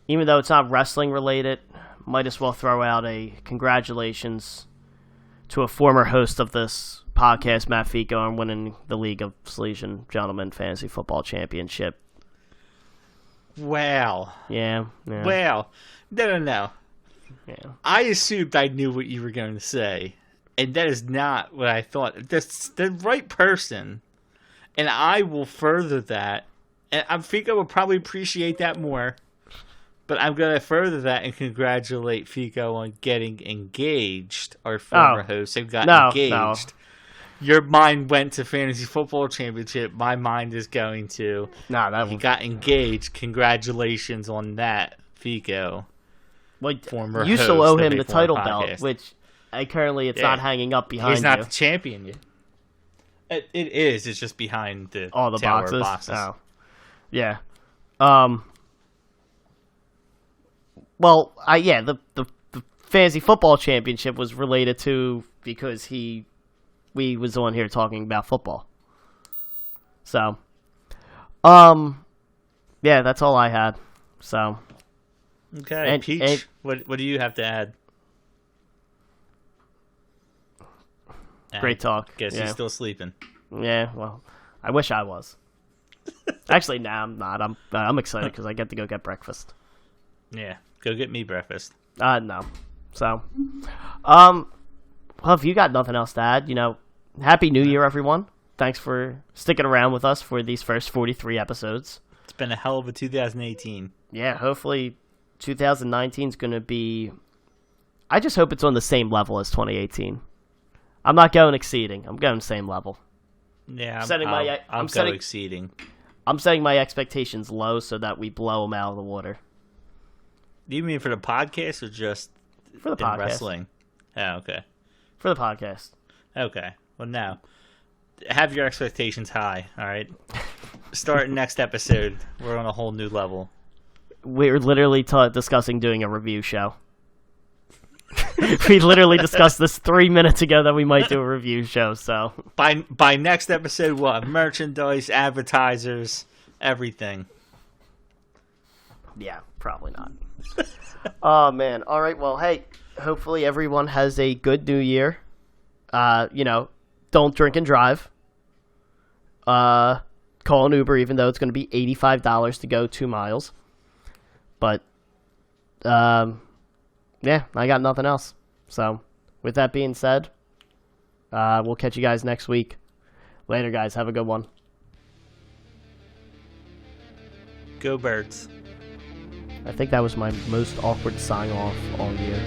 even though it's not wrestling related, might as well throw out a congratulations to a former host of this podcast, Matt Fico, on winning the League of Salesian Gentlemen Fantasy Football Championship. Wow. Yeah. Wow. No. Yeah. I assumed I knew what you were going to say, and that is not what I thought. That's the right person, and I will further that, and I think I will probably appreciate that more, but I'm going to further that and congratulate Fico on getting engaged. Our former host have got engaged. No. Your mind went to Fantasy Football Championship. My mind is going to... he got engaged. Congratulations on that, Fico. Well, you still owe him the title belt, which it's not hanging up behind you. He's not the champion yet. It is. It's just behind all the tower boxes. Oh, yeah. Well, the Fantasy Football Championship was related to because we was on here talking about football. So, yeah, that's all I had. So. Okay, Peach, what do you have to add? Great talk. Guess he's still sleeping. Yeah, well, I wish I was. Actually, nah, I'm not. I'm excited because I get to go get breakfast. Yeah, go get me breakfast. No. So, well, if you got nothing else to add, Happy New Year, everyone. Thanks for sticking around with us for these first 43 episodes. It's been a hell of a 2018. Yeah, hopefully 2019 is going to be... I just hope it's on the same level as 2018. I'm not going exceeding. I'm going same level. Yeah, I'm exceeding. I'm setting my expectations low so that we blow them out of the water. Do you mean for the podcast or just for the podcast? Wrestling? Oh, okay. For the podcast. Okay. Well, now, have your expectations high, all right? Starting next episode, we're on a whole new level. We're literally discussing doing a review show. We literally discussed this 3 minutes ago that we might do a review show. So by next episode, we'll have merchandise, advertisers, everything. Yeah, probably not. Oh man! All right. Well, hey. Hopefully, everyone has a good New Year. Don't drink and drive. Call an Uber, even though it's going to be $85 to go 2 miles. But, yeah, I got nothing else. So, with that being said, we'll catch you guys next week. Later, guys. Have a good one. Go Birds. I think that was my most awkward sign-off all year.